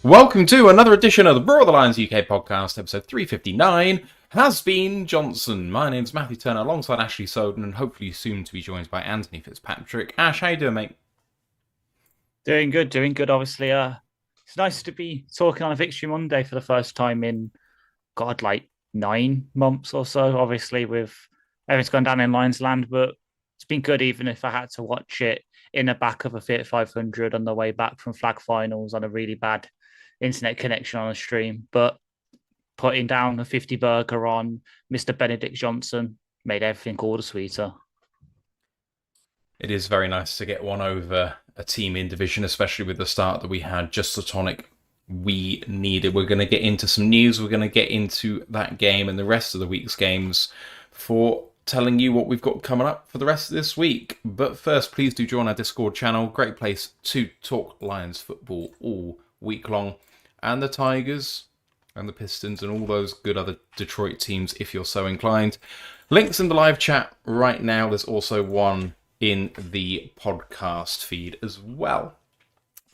Welcome to another edition of the Roar of the Lions UK podcast, episode 359, Has Been Johnson. My name's Matthew Turner, alongside Ashley Soden, and hopefully soon to be joined by Anthony Fitzpatrick. Ash, how you doing, mate? Doing good. Obviously, it's nice to be talking on a Victory Monday for the first time in, like 9 months or so. Obviously, with everything's gone down in Lions land, but it's been good even if I had to watch it in the back of a Fiat 500 on the way back from flag finals on a really bad internet connection on a stream. But putting down a 50 burger on Mr. Benedict Johnson made everything all the sweeter. It is very nice to get one over a team in division, especially with the start that we had, just the tonic we needed. We're going to get into some news. We're going to get into that game and the rest of the week's games for telling you what we've got coming up for the rest of this week. But first, please do join our Discord channel. Great place to talk Lions football all week long. And the Tigers and the Pistons and all those good other Detroit teams if you're so inclined. Links in the live chat right now. There's also one in the podcast feed as well.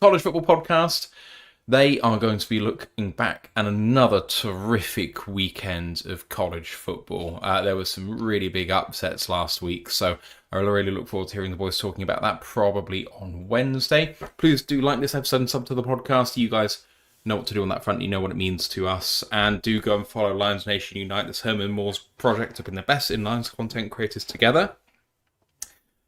College Football Podcast. They are going to be looking back at another terrific weekend of college football. There were some really big upsets last week, so I really look forward to hearing the boys talking about that probably on Wednesday. Please do like this episode and sub to the podcast. You guys know what to do on that front. You know what it means to us. And do go and follow Lions Nation Unite, this Herman Moore's project to bring the best in Lions content creators together.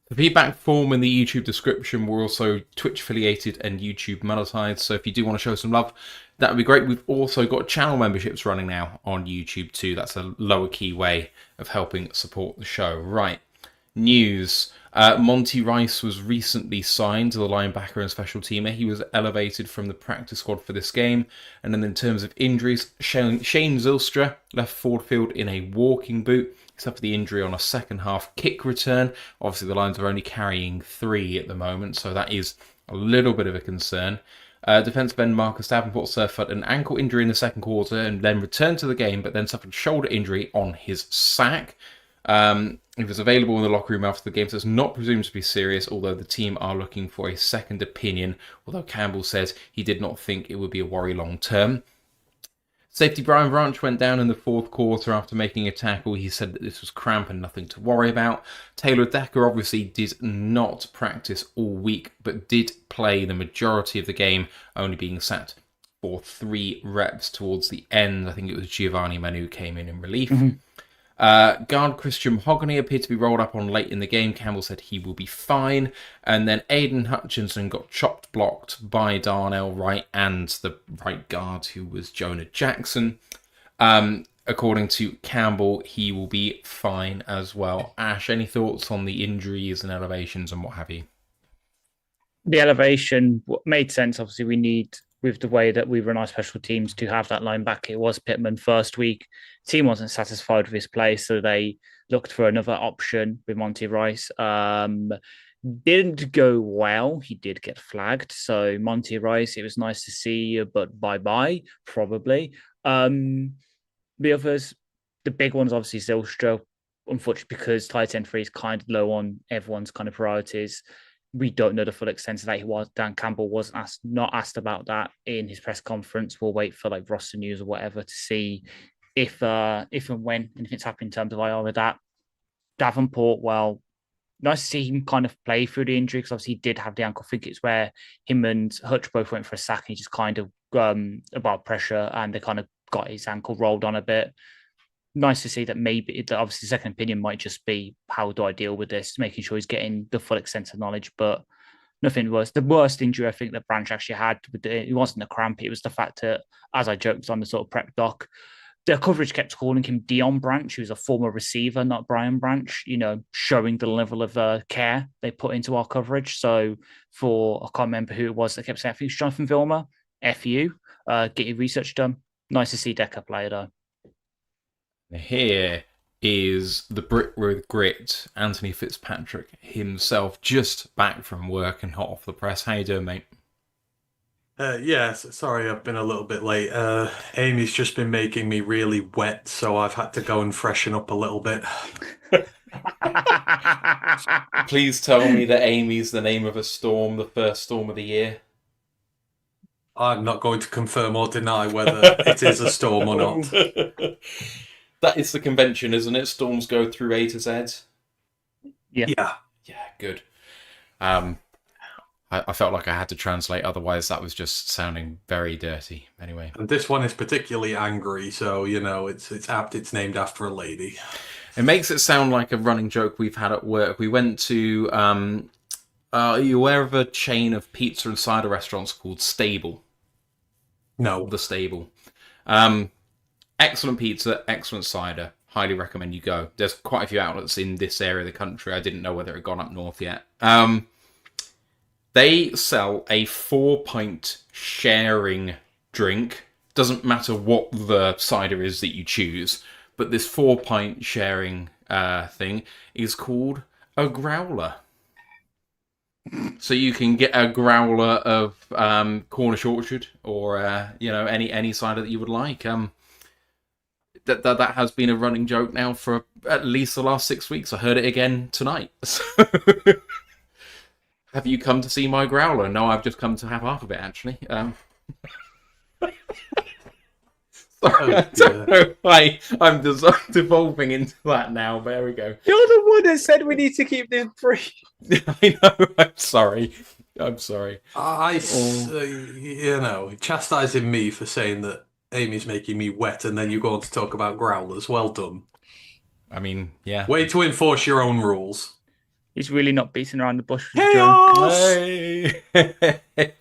The feedback form in the YouTube description. We're also Twitch affiliated and YouTube monetized, so if you do want to show some love, that would be great. We've also got channel memberships running now on YouTube too. That's a lower key way of helping support the show. Right, news. Monty Rice was recently signed to the linebacker and special teamer. He was elevated from the practice squad for this game. And then in terms of injuries, Shane Zylstra left Ford Field in a walking boot. He suffered the injury on a second half kick return. Obviously, the Lions are only carrying 3 at the moment, so that is a little bit of a concern. Defensive end Marcus Davenport suffered an ankle injury in the second quarter and then returned to the game, but then suffered a shoulder injury on his sack. He was available in the locker room after the game, so it's not presumed to be serious, although the team are looking for a second opinion, although Campbell says he did not think it would be a worry long term. Safety Brian Branch went down in the fourth quarter after making a tackle. He said that this was cramp and nothing to worry about. Taylor Decker obviously did not practice all week, but did play the majority of the game, only being sat for 3 reps towards the end. I think it was Giovanni Manu came in relief. Guard Christian Mahogany appeared to be rolled up on late in the game. Campbell said he will be fine. And then Aidan Hutchinson got chopped blocked by Darnell Wright and the right guard, who was Jonah Jackson. According to Campbell, he will be fine as well. Ash, any thoughts on the injuries and elevations and what have you? The elevation made sense. Obviously, we need, with the way that we run our special teams, to have that line back. It was Pittman first week. Team wasn't satisfied with his play, so they looked for another option with Monty Rice. Didn't go well. He did get flagged. So Monty Rice, it was nice to see you, but bye-bye, probably. The others, the big ones, obviously Zylstra, unfortunately, because tight end 3 is kind of low on everyone's kind of priorities. We don't know the full extent of that. Dan Campbell was not asked about that in his press conference. We'll wait for like roster news or whatever to see if and when anything's happened in terms of IR with that. Davenport, well, nice to see him kind of play through the injury because obviously he did have the ankle. I think it's where him and Hutch both went for a sack and he just kind of about pressure and they kind of got his ankle rolled on a bit. Nice to see that maybe obviously second opinion might just be how do I deal with this, making sure he's getting the full extent of knowledge, but nothing worse. The worst injury I think that Branch actually had, it wasn't a cramp, it was the fact that, as I joked on the sort of prep doc, the coverage kept calling him Dion Branch, who's a former receiver, not Brian Branch, showing the level of care they put into our coverage. So I can't remember who it was that kept saying, I think it's Jonathan Vilmer, FU, get your research done. Nice to see Decker play though. Here is the Brit with grit, Anthony Fitzpatrick himself, just back from work and hot off the press. How you doing, mate? Sorry I've been a little bit late. Amy's just been making me really wet, so I've had to go and freshen up a little bit. Please tell me that Amy's the name of a storm, the first storm of the year. I'm not going to confirm or deny whether it is a storm or not. That is the convention, isn't it? Storms go through A to Z. Yeah. Yeah. Yeah, good. I felt like I had to translate, otherwise that was just sounding very dirty. Anyway. And this one is particularly angry, so it's apt. It's named after a lady. It makes it sound like a running joke we've had at work. We went to, are you aware of a chain of pizza and cider restaurants called Stable? No. The Stable. Excellent pizza, excellent cider. Highly recommend you go. There's quite a few outlets in this area of the country. I didn't know whether it had gone up north yet. They sell a 4-pint sharing drink. Doesn't matter what the cider is that you choose, but this 4-pint sharing thing is called a growler. So you can get a growler of Cornish Orchard or any cider that you would like. That has been a running joke now for at least the last 6 weeks. I heard it again tonight. Have you come to see my growler? No, I've just come to have half of it, actually. Sorry, I don't know why I'm devolving into that now, but there we go. You're the one that said we need to keep this brief. I know, I'm sorry. Chastising me for saying that Amy's making me wet, and then you go on to talk about growlers. Well done. I mean, yeah. Way to enforce your own rules. He's really not beating around the bush. Chaos! Hey!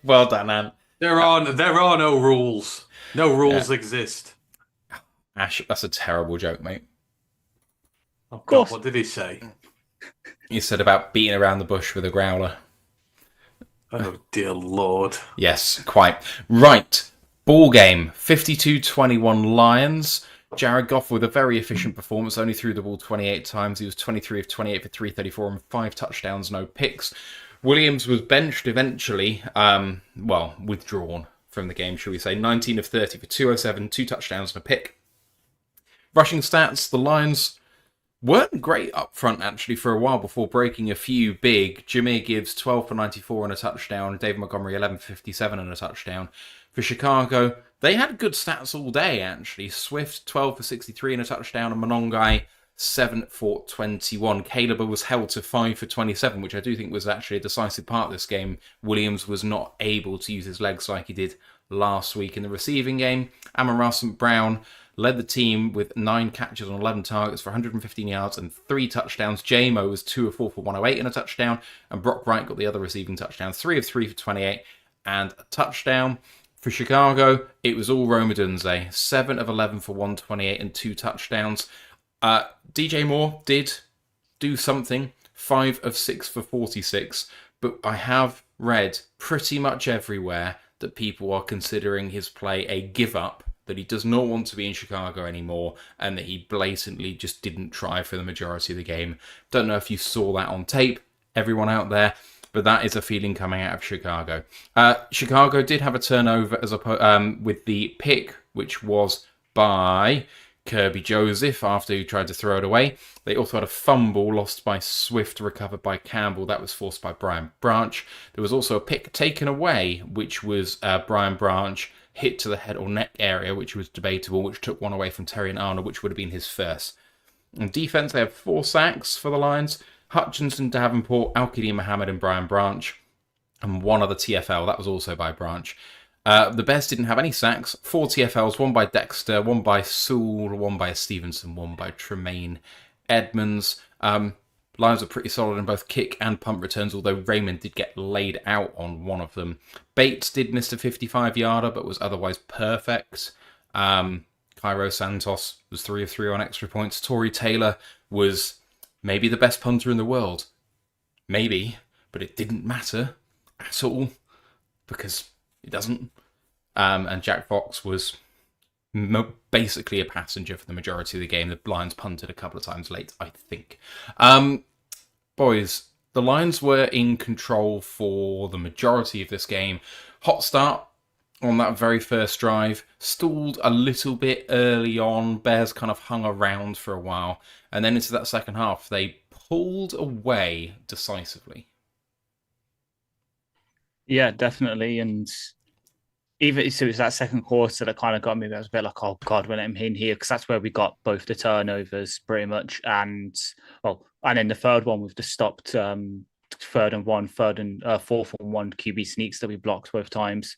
Well done, Ant. There are no rules. No rules exist. Ash, that's a terrible joke, mate. Oh God, what did he say? He said about beating around the bush with a growler. Oh dear Lord. Yes, quite. Right. Ball game. 52-21 Lions. Jared Goff with a very efficient performance, only threw the ball 28 times. He was 23 of 28 for 334 and 5 touchdowns, no picks. Williams was benched eventually, withdrawn from the game, shall we say. 19 of 30 for 207, 2 touchdowns and a pick. Rushing stats, the Lions weren't great up front, actually, for a while before breaking a few big. Jameer Gibbs, 12 for 94 and a touchdown. David Montgomery, 11 for 57 and a touchdown. For Chicago, they had good stats all day, actually. Swift, 12 for 63 and a touchdown. And Monongai, 7 for 21. Caleb was held to 5 for 27, which I do think was actually a decisive part of this game. Williams was not able to use his legs like he did last week in the receiving game. Amon-Ra St. Brown led the team with 9 catches on 11 targets for 115 yards and 3 touchdowns. J-Mo was 2 of 4 for 108 and a touchdown. And Brock Wright got the other receiving touchdowns, 3 of 3 for 28 and a touchdown. For Chicago, it was all Rome Odunze, 7 of 11 for 128 and 2 touchdowns. DJ Moore did do something, 5 of 6 for 46, but I have read pretty much everywhere that people are considering his play a give-up, that he does not want to be in Chicago anymore, and that he blatantly just didn't try for the majority of the game. Don't know if you saw that on tape, everyone out there, but that is a feeling coming out of Chicago. Chicago did have a turnover with the pick, which was by Kirby Joseph after he tried to throw it away. They also had a fumble lost by Swift, recovered by Campbell. That was forced by Brian Branch. There was also a pick taken away, which was Brian Branch hit to the head or neck area, which was debatable, which took one away from Terry and Arnold, which would have been his first. On defense, they have 4 sacks for the Lions. Hutchinson, Davenport, Al-Qadim Mohammed and Brian Branch. And 1 other TFL. That was also by Branch. The Bears didn't have any sacks. 4 TFLs, 1 by Dexter, 1 by Sewell, 1 by Stevenson, 1 by Tremaine Edmonds. Lions are pretty solid in both kick and punt returns, although Raymond did get laid out on one of them. Bates did miss a 55-yarder, but was otherwise perfect. Cairo Santos was 3 of 3 on extra points. Torrey Taylor was maybe the best punter in the world. Maybe, but it didn't matter at all, because it doesn't. And Jack Fox was basically a passenger for the majority of the game. The Lions punted a couple of times late, I think. Boys, the Lions were in control for the majority of this game. Hot start on that very first drive. Stalled a little bit early on. Bears kind of hung around for a while. And then into that second half, they pulled away decisively. Yeah, definitely. And even so, it was that second quarter that kind of got me. I was a bit like, oh God, we're letting him in here because that's where we got both the turnovers pretty much, and then the third one with the stopped fourth and one QB sneaks that we blocked both times.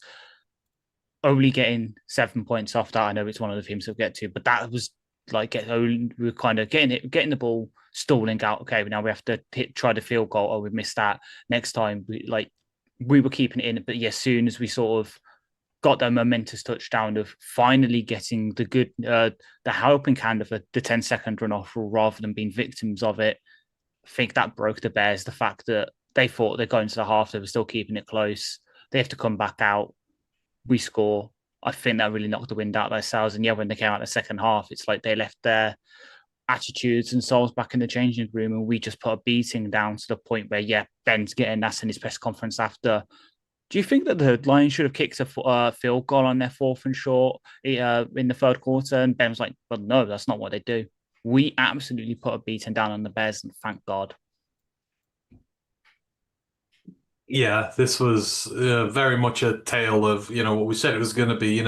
Only getting 7 points off that. I know it's one of the things we'll get to, but that was like we were kind of getting the ball, stalling out. Okay, now we have to try the field goal. Oh, we missed that. Next time, we were keeping it in, but yeah, as soon as we sort of got that momentous touchdown of finally getting the helping hand of the 10-second runoff rather than being victims of it, I think that broke the Bears. The fact that they thought they're going to the half, they were still keeping it close. They have to come back out. We score. I think that really knocked the wind out of their sails. And yeah, when they came out the second half, it's like they left their attitudes and souls back in the changing room, and we just put a beating down to the point where, yeah, Ben's getting that in his press conference after. Do you think that the Lions should have kicked a field goal on their fourth and short in the third quarter? And Ben was like, well, no, that's not what they do. We absolutely put a beating down on the Bears, and thank God. Yeah, this was very much a tale of, what we said it was going to be,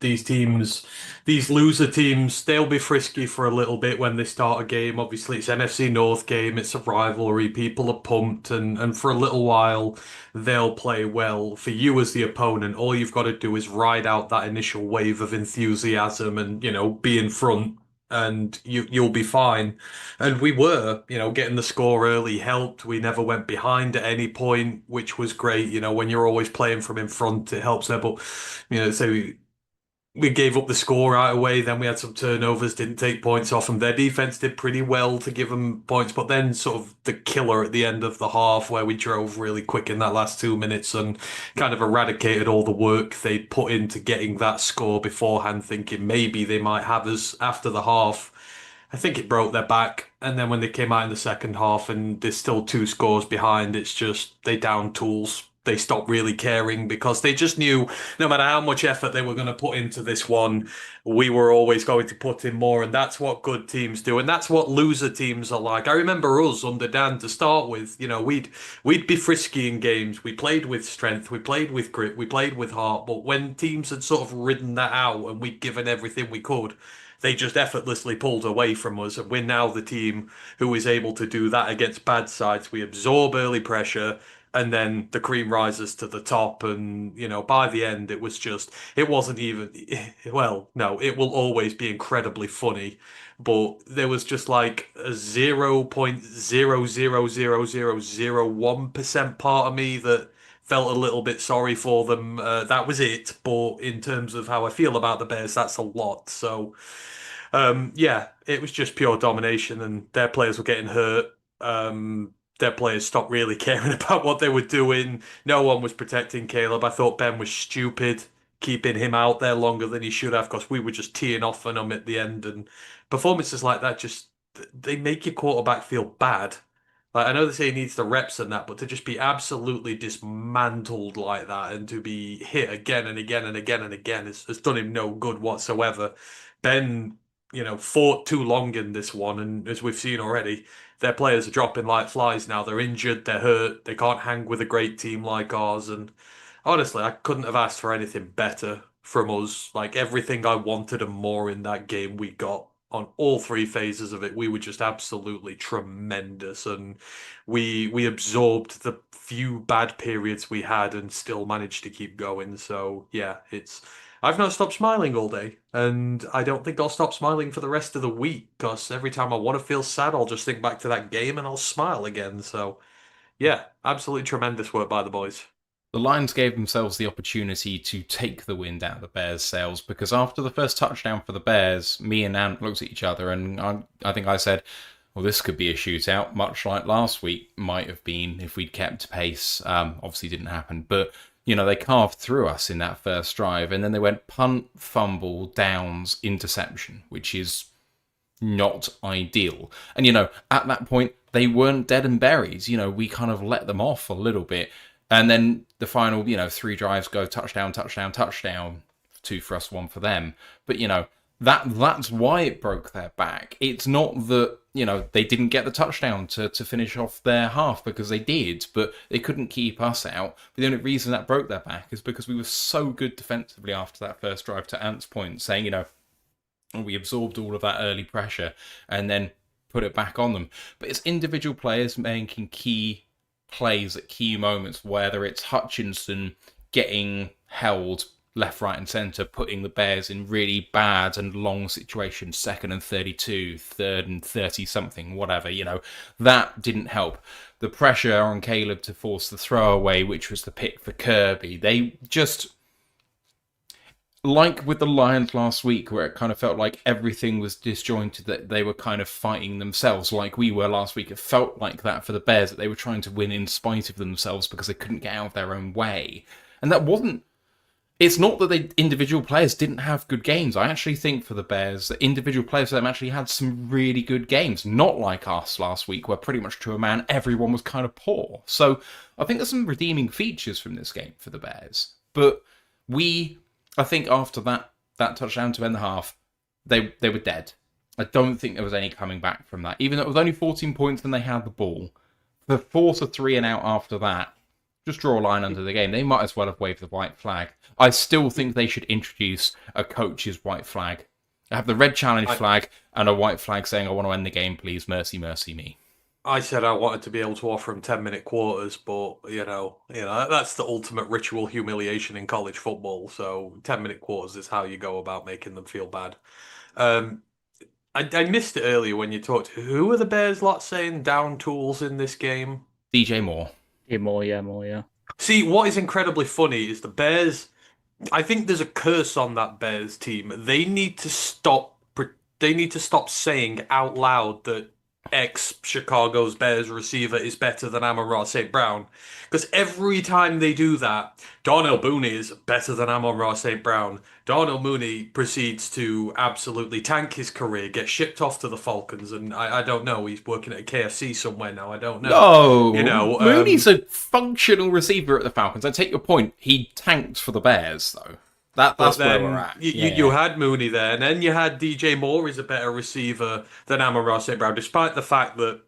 these teams, these loser teams, they'll be frisky for a little bit when they start a game. Obviously, it's NFC North game, it's a rivalry, people are pumped, and for a little while, they'll play well. For you as the opponent, all you've got to do is ride out that initial wave of enthusiasm and, be in front. And you'll be fine. And we were, getting the score early helped. We never went behind at any point, which was great. When you're always playing from in front, it helps there. But, so we gave up the score right away. Then we had some turnovers, didn't take points off them. Their defense did pretty well to give them points. But then sort of the killer at the end of the half where we drove really quick in that last 2 minutes and kind of eradicated all the work they put into getting that score beforehand, thinking maybe they might have us after the half. I think it broke their back. And then when they came out in the second half and there's still 2 scores behind, it's just they downed tools. They stopped really caring because they just knew no matter how much effort they were going to put into this one, we were always going to put in more. And that's what good teams do. And that's what loser teams are like. I remember us under Dan to start with, we'd be frisky in games. We played with strength. We played with grit. We played with heart. But when teams had sort of ridden that out and we'd given everything we could, they just effortlessly pulled away from us. And we're now the team who is able to do that against bad sides. We absorb early pressure and then the cream rises to the top. And, by the end, it wasn't even, well, no, it will always be incredibly funny. But there was just like a 0.0000001% part of me that felt a little bit sorry for them. That was it. But in terms of how I feel about the Bears, that's a lot. So, yeah, it was just pure domination, and their players were getting hurt. Their players stopped really caring about what they were doing. No one was protecting Caleb. I thought Ben was stupid keeping him out there longer than he should have because we were just teeing off on him at the end. And performances like that just they make your quarterback feel bad. Like I know they say he needs the reps and that, but to just be absolutely dismantled like that and to be hit again and again and again and again has done him no good whatsoever. Ben, fought too long in this one, and as we've seen already, their players are dropping like flies now. They're injured, they're hurt, they can't hang with a great team like ours. And honestly, I couldn't have asked for anything better from us. Like everything I wanted and more in that game, we got on all 3 phases of it. We were just absolutely tremendous, and we absorbed the few bad periods we had and still managed to keep going. So yeah, I've not stopped smiling all day, and I don't think I'll stop smiling for the rest of the week because every time I want to feel sad, I'll just think back to that game and I'll smile again. So, yeah, absolutely tremendous work by the boys. The Lions gave themselves the opportunity to take the wind out of the Bears' sails because after the first touchdown for the Bears, me and Ant looked at each other and I think I said, well, this could be a shootout, much like last week might have been if we'd kept pace. Obviously didn't happen, but they carved through us in that first drive, and then they went punt, fumble, downs, interception, which is not ideal. And, at that point, they weren't dead and buried. We kind of let them off a little bit. And then the final, 3 drives go touchdown, touchdown, touchdown. 2 for us, 1 for them. But, That's why it broke their back. It's not that, they didn't get the touchdown to finish off their half, because they did, but they couldn't keep us out. But the only reason that broke their back is because we were so good defensively after that first drive, to Ant's point, saying, we absorbed all of that early pressure and then put it back on them. But it's individual players making key plays at key moments, whether it's Hutchinson getting held left, right, and centre, putting the Bears in really bad and long situations, 2nd and 32, 3rd and 30 something, whatever, that didn't help. The pressure on Caleb to force the throwaway, which was the pick for Kirby, they just, like with the Lions last week, where it kind of felt like everything was disjointed, that they were kind of fighting themselves like we were last week. It felt like that for the Bears, that they were trying to win in spite of themselves because they couldn't get out of their own way. And that wasn't, it's not that individual players didn't have good games. I actually think for the Bears, that individual players for them actually had some really good games. Not like us last week, where pretty much to a man, everyone was kind of poor. So I think there's some redeeming features from this game for the Bears. But I think after that touchdown to end the half, they were dead. I don't think there was any coming back from that. Even though it was only 14 points when they had the ball. The 4-3 and out after that, just draw a line under the game. They might as well have waved the white flag. I still think they should introduce a coach's white flag. Have the red challenge flag and a white flag saying, I want to end the game, please. Mercy, mercy me. I said I wanted to be able to offer him 10-minute quarters, but that's the ultimate ritual humiliation in college football. So 10-minute quarters is how you go about making them feel bad. I missed it earlier when you talked. Who were the Bears lot saying down tools in this game? DJ Moore. Yeah, more, yeah. See, what is incredibly funny is the Bears. I think there's a curse on that Bears team. They need to stop. They need to stop saying out loud that ex-Chicago's Bears receiver is better than Amon-Ra St. Brown. Because every time they do that, Darnell Mooney is better than Amon-Ra St. Brown. Darnell Mooney proceeds to absolutely tank his career, get shipped off to the Falcons, and I don't know, he's working at a KFC somewhere now, I don't know. No, Mooney's a functional receiver at the Falcons. I take your point. He tanked for the Bears, though. That's where we're at. You had Mooney there, and then you had DJ Moore is a better receiver than Amon-Ra St. Brown, despite the fact that,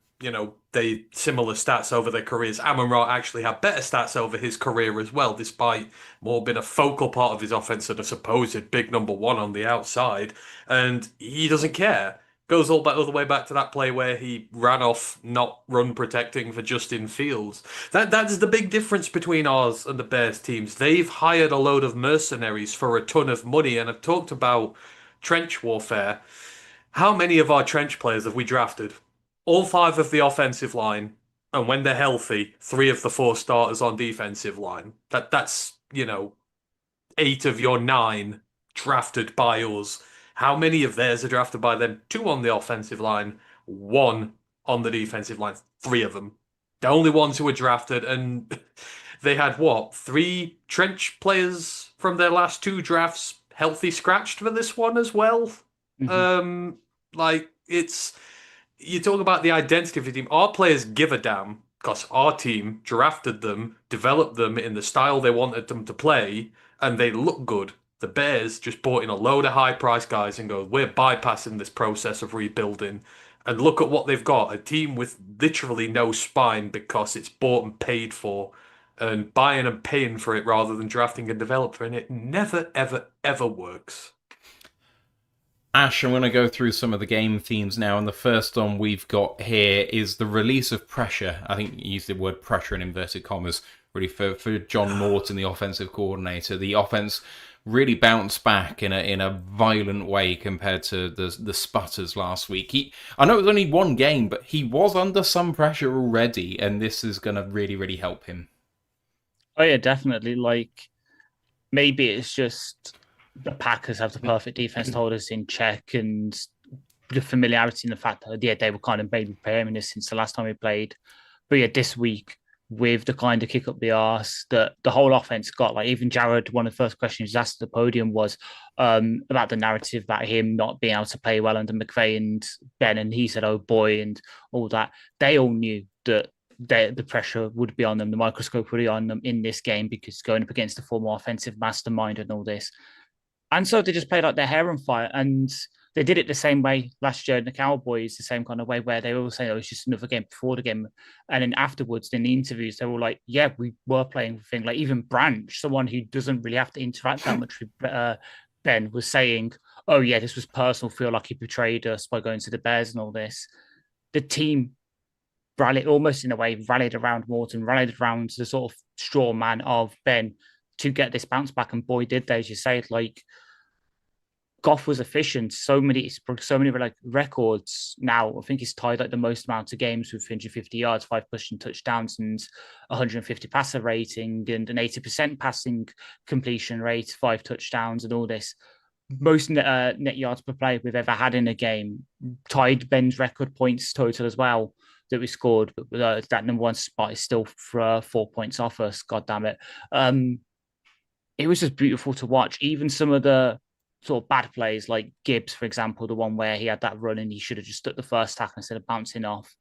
they similar stats over their careers. Amon-Ra actually had better stats over his career as well, despite Moore being a focal part of his offense and a supposed big number one on the outside, and he doesn't care. Goes all the way back to that play where he ran off not run protecting for Justin Fields. That's the big difference between ours and the Bears teams. They've hired a load of mercenaries for a ton of money, and I've talked about trench warfare. How many of our trench players have we drafted? All 5 of the offensive line, and when they're healthy, 3 of the 4 starters on defensive line. That's 8 of your 9 drafted by us. How many of theirs are drafted by them? 2 on the offensive line, 1 on the defensive line. 3 of them. The only ones who were drafted, and they had 3 trench players from their last 2 drafts healthy scratched for this one as well. Mm-hmm. You talk about the identity of the team. Our players give a damn because our team drafted them, developed them in the style they wanted them to play, and they look good. The Bears just brought in a load of high-priced guys and go, we're bypassing this process of rebuilding. And look at what they've got. A team with literally no spine because it's bought and paid for. And buying and paying for it rather than drafting a developer. And it never, ever, ever works. Ash, I'm going to go through some of the game themes now. And the first one we've got here is the release of pressure. I think you used the word pressure in inverted commas, really, for John Morton, the offensive coordinator. The offense really bounced back in a violent way compared to the sputters last week. I know it was only one game, but he was under some pressure already, and this is going to really, really help him. Oh yeah, definitely. Maybe it's just the Packers have the perfect defense to hold us in check, and the familiarity in the fact that they were kind of maybe preparing this since the last time we played. But yeah, this week, with the kind of kick up the arse that the whole offense got. Even Jared, one of the first questions he asked at the podium was about the narrative about him not being able to play well under McVay and Ben, and he said, oh boy, and all that. They all knew that the pressure would be on them, the microscope would be on them in this game because going up against the former offensive mastermind and all this. And so they just played like their hair on fire. And they did it the same way last year in the Cowboys, the same kind of way where they were saying, oh, it's just another game before the game. And then afterwards, in the interviews, they were like, yeah, we were playing the thing. Like even Branch, someone who doesn't really have to interact that much with Ben, was saying, oh, yeah, this was personal. Feel like he betrayed us by going to the Bears and all this. The team rallied, almost in a way, rallied around Morton, rallied around the sort of straw man of Ben to get this bounce back. And boy, did they, as you say, like, Goff was efficient. So many like records now. I think he's tied like the most amount of games with 150 yards, 5 pushing touchdowns, and 150 passer rating, and an 80% passing completion rate, 5 touchdowns, and all this. Most net yards per play we've ever had in a game. Tied Ben's record points total as well that we scored. But that number one spot is still 4 points off us. God damn it. It was just beautiful to watch. Even some of the sort of bad plays, like Gibbs, for example, the one where he had that run and he should have just stuck the first tackle instead of bouncing off.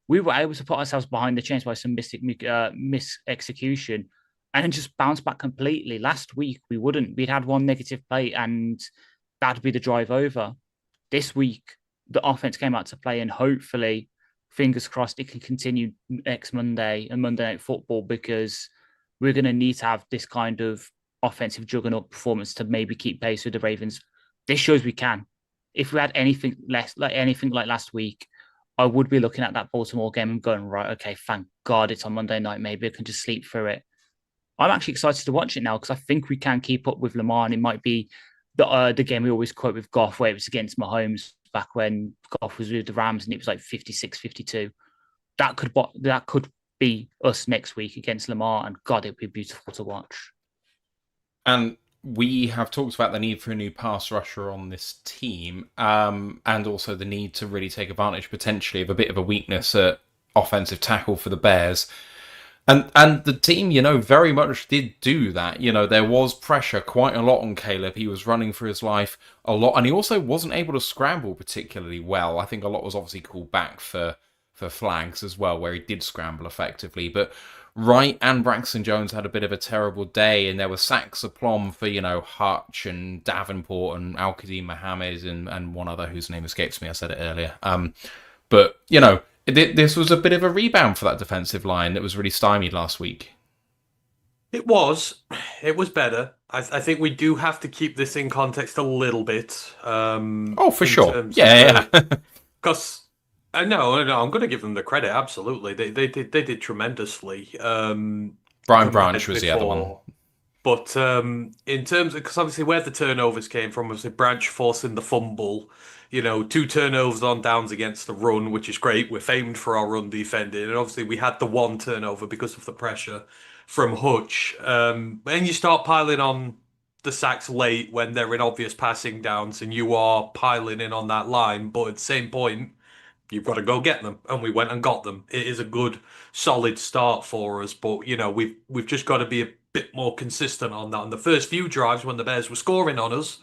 We were able to put ourselves behind the chains by some mis-execution and then just bounce back completely. Last week, we wouldn't. We'd had one negative play and that'd be the drive over. This week, the offense came out to play and hopefully, fingers crossed, it can continue next Monday and Monday Night Football because we're going to need to have this kind of offensive juggernaut performance to maybe keep pace with the Ravens. This shows we can. If we had anything like last week, I would be looking at that Baltimore game and going, right, okay, thank God it's on Monday night. Maybe I can just sleep through it. I'm actually excited to watch it now because I think we can keep up with Lamar, and it might be the game we always quote with Goff where it was against Mahomes back when Goff was with the Rams and it was like 56-52. That could be us next week against Lamar, and God, it'd be beautiful to watch. And we have talked about the need for a new pass rusher on this team, and also the need to really take advantage potentially of a bit of a weakness at offensive tackle for the Bears. And the team, very much did do that. There was pressure quite a lot on Caleb. He was running for his life a lot, and he also wasn't able to scramble particularly well. I think a lot was obviously called back for flags as well, where he did scramble effectively. But Wright and Braxton Jones had a bit of a terrible day, and there were sacks aplomb for, Hutch and Davenport and Al-Qadim Mohammed and one other whose name escapes me. I said it earlier. But, this was a bit of a rebound for that defensive line that was really stymied last week. It was better. I think we do have to keep this in context a little bit. For sure. Yeah. Because... No, I'm going to give them the credit. Absolutely, they did tremendously. Brian Branch was the other one. But in terms of, because obviously where the turnovers came from, was Branch forcing the fumble. 2 turnovers on downs against the run, which is great. We're famed for our run defending, and obviously we had the 1 turnover because of the pressure from Hutch. And you start piling on the sacks late when they're in obvious passing downs, and you are piling in on that line. But at the same point, you've got to go get them, and we went and got them. It is a good, solid start for us, but we've just got to be a bit more consistent on that. And the first few drives, when the Bears were scoring on us,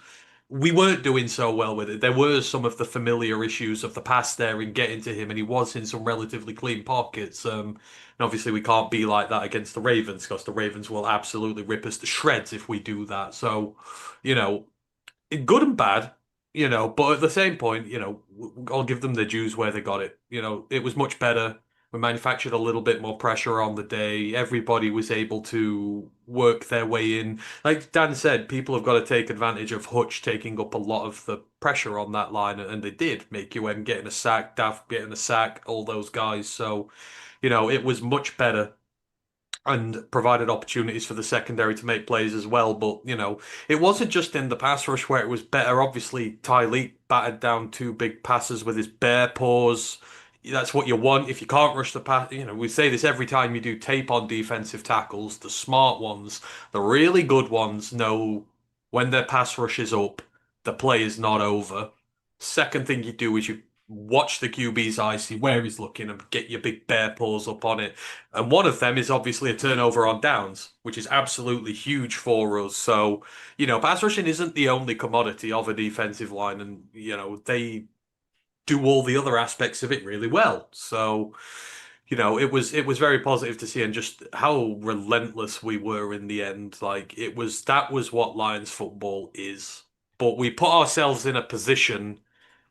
we weren't doing so well with it. There were some of the familiar issues of the pass there in getting to him, and he was in some relatively clean pockets. And obviously, we can't be like that against the Ravens because the Ravens will absolutely rip us to shreds if we do that. So, good and bad. But at the same point, I'll give them the dues where they got it. It was much better. We manufactured a little bit more pressure on the day. Everybody was able to work their way in. Like Dan said, people have got to take advantage of Hutch taking up a lot of the pressure on that line, and they did. Make UM getting a sack, Daft getting a sack, all those guys. So, it was much better and provided opportunities for the secondary to make plays as well. But, it wasn't just in the pass rush where it was better. Obviously, Tyleek battered down 2 big passes with his bare paws. That's what you want. If you can't rush the pass, we say this every time you do tape on defensive tackles. The smart ones, the really good ones, know when their pass rush is up, the play is not over. Second thing you do is you watch the QB's eyes, see where he's looking, and get your big bare paws up on it. And one of them is obviously a turnover on downs, which is absolutely huge for us. So, pass rushing isn't the only commodity of a defensive line, and, they do all the other aspects of it really well. So, it was very positive to see, and just how relentless we were in the end. Like, that was what Lions football is. but we put ourselves in a position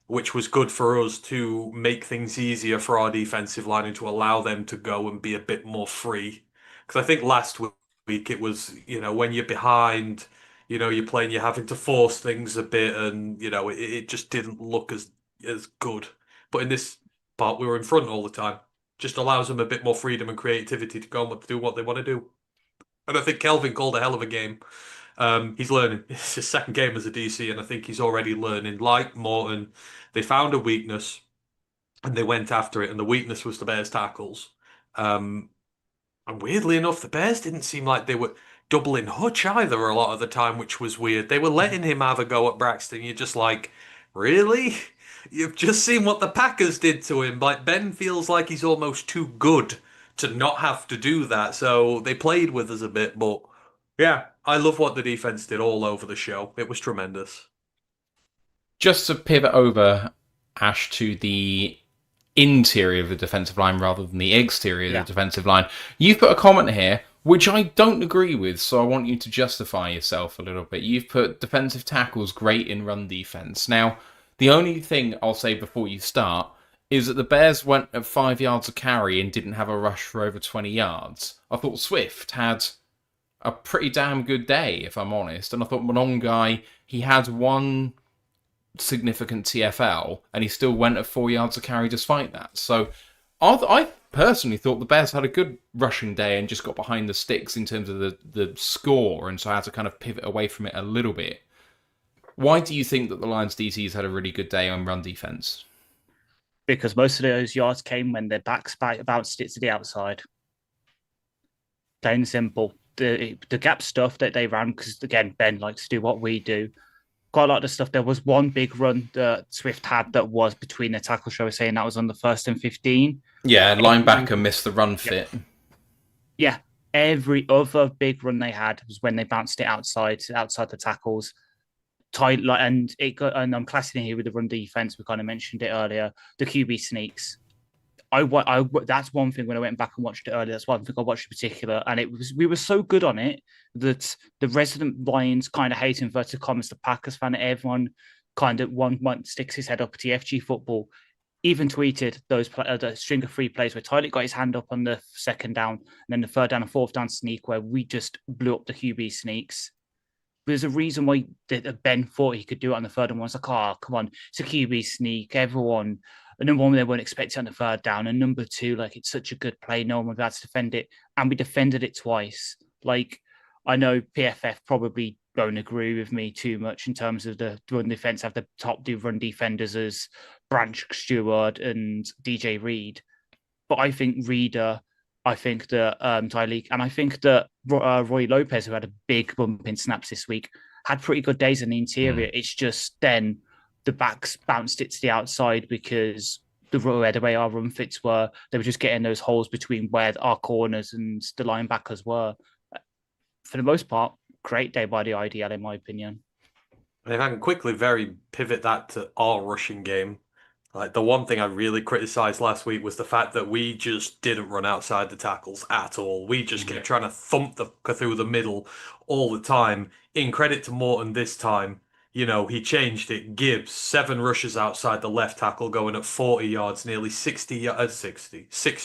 which was good for us to make things easier for our defensive line and to allow them to go and be a bit more free. Because I think last week it was, when you're behind, you're playing, you're having to force things a bit, and it just didn't look as good. But in this part, we were in front all the time. Just allows them a bit more freedom and creativity to go and do what they want to do. And I think Kelvin called a hell of a game. He's learning. It's his second game as a DC, and I think he's already learning. Like Morton, they found a weakness and they went after it, and the weakness was the Bears' tackles. Um, and weirdly enough, the Bears didn't seem like they were doubling Hutch either a lot of the time, which was weird. They were letting him have a go at Braxton. You're just like, really? You've just seen what the Packers did to him. Like, Ben feels like he's almost too good to not have to do that. So they played with us a bit, but yeah, I love what the defense did all over the show. It was tremendous. Just to pivot over, Ash, to the interior of the defensive line rather than the exterior of the defensive line. You've put a comment here which I don't agree with, so I want you to justify yourself a little bit. You've put defensive tackles great in run defense. Now, the only thing I'll say before you start is that the Bears went at 5 yards a carry and didn't have a rush for over 20 yards. I thought Swift had a pretty damn good day, if I'm honest, and I thought Monongai, he had one significant TFL, and he still went at 4 yards a carry despite that. So I personally thought the Bears had a good rushing day and just got behind the sticks in terms of the score, and so I had to kind of pivot away from it a little bit. Why do you think that the Lions DCs had a really good day on run defense? Because most of those yards came when their backs bounced it to the outside. Plain and simple. The gap stuff that they ran, because again, Ben likes to do what we do. Quite a lot of stuff. There was one big run that Swift had that was between the tackles, shall we say, and that was on the 1st and 15. Yeah, linebacker missed the run fit. Yeah. Every other big run they had was when they bounced it outside the tackles. And I'm classing it here with the run defense. We kind of mentioned it earlier. The QB sneaks. That's one thing when I went back and watched it earlier. That's one thing I watched in particular, and we were so good on it that the resident Lions kind of hate inverted commas the Packers fan. Everyone kind of one sticks his head up at TFG football. Even tweeted the string of 3 plays where Tyler got his hand up on the 2nd down, and then the 3rd down and 4th down sneak where we just blew up the QB sneaks. There's a reason why Ben thought he could do it on the 3rd and 1. It's like, oh, come on, it's a QB sneak. Everyone. And number 1, they weren't expecting on the 3rd down. And number 2, like, it's such a good play. No one would be able to defend it. And we defended it twice. Like, I know PFF probably don't agree with me too much in terms of the run defense. Have the top run defenders as Branch, Stewart, and DJ Reed. But I think Reader, I think that Tyleek, and I think that Roy Lopez, who had a big bump in snaps this week, had pretty good days in the interior. It's just then the backs bounced it to the outside because the way our run fits were, they were just getting those holes between where our corners and the linebackers were. For the most part, great day by the IDL, in my opinion. If I can quickly pivot that to our rushing game. Like, the one thing I really criticized last week was the fact that we just didn't run outside the tackles at all. We just kept trying to thump through the middle all the time. In credit to Morton this time, he changed it. Gibbs, 7 rushes outside the left tackle, going at 40 yards, nearly 6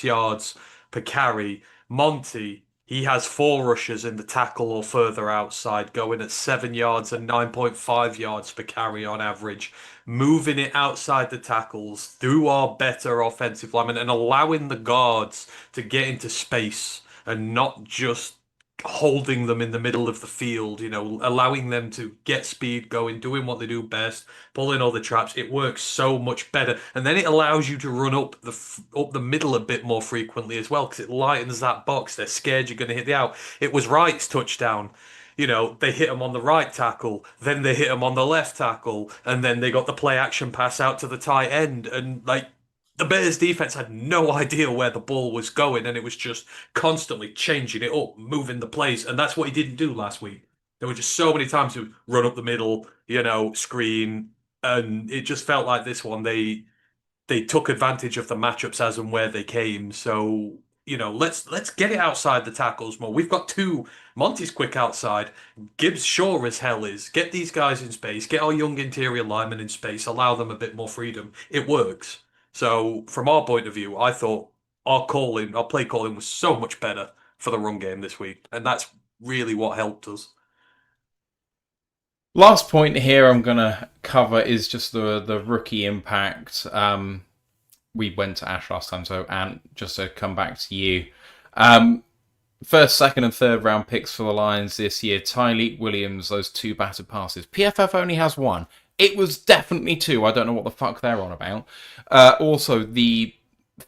yards per carry. Monty, he has 4 rushes in the tackle or further outside, going at 7 yards and 9.5 yards per carry on average, moving it outside the tackles through our better offensive linemen and allowing the guards to get into space and not just holding them in the middle of the field, allowing them to get speed going, doing what they do best, pulling all the traps. It works so much better, and then it allows you to run up the middle a bit more frequently as well because it lightens that box. They're scared you're going to hit the out. It was Wright's touchdown. They hit him on the right tackle, then they hit him on the left tackle, and then they got the play action pass out to the tight end, and the Bears defense had no idea where the ball was going, and it was just constantly changing it up, moving the plays, and that's what he didn't do last week. There were just so many times to run up the middle, screen, and it just felt like this one they took advantage of the matchups as and where they came. So, let's get it outside the tackles more. We've got two. Monty's quick outside. Gibbs sure as hell is. Get these guys in space. Get our young interior linemen in space. Allow them a bit more freedom. It works. So from our point of view, I thought our play calling was so much better for the run game this week, and that's really what helped us. Last point here I'm going to cover is just the rookie impact. We went to Ash last time, so Ant, just to come back to you. First, second, and third round picks for the Lions this year. Tyleek Williams, those two batted passes. PFF only has one. It was definitely two. I don't know what the fuck they're on about. Also, the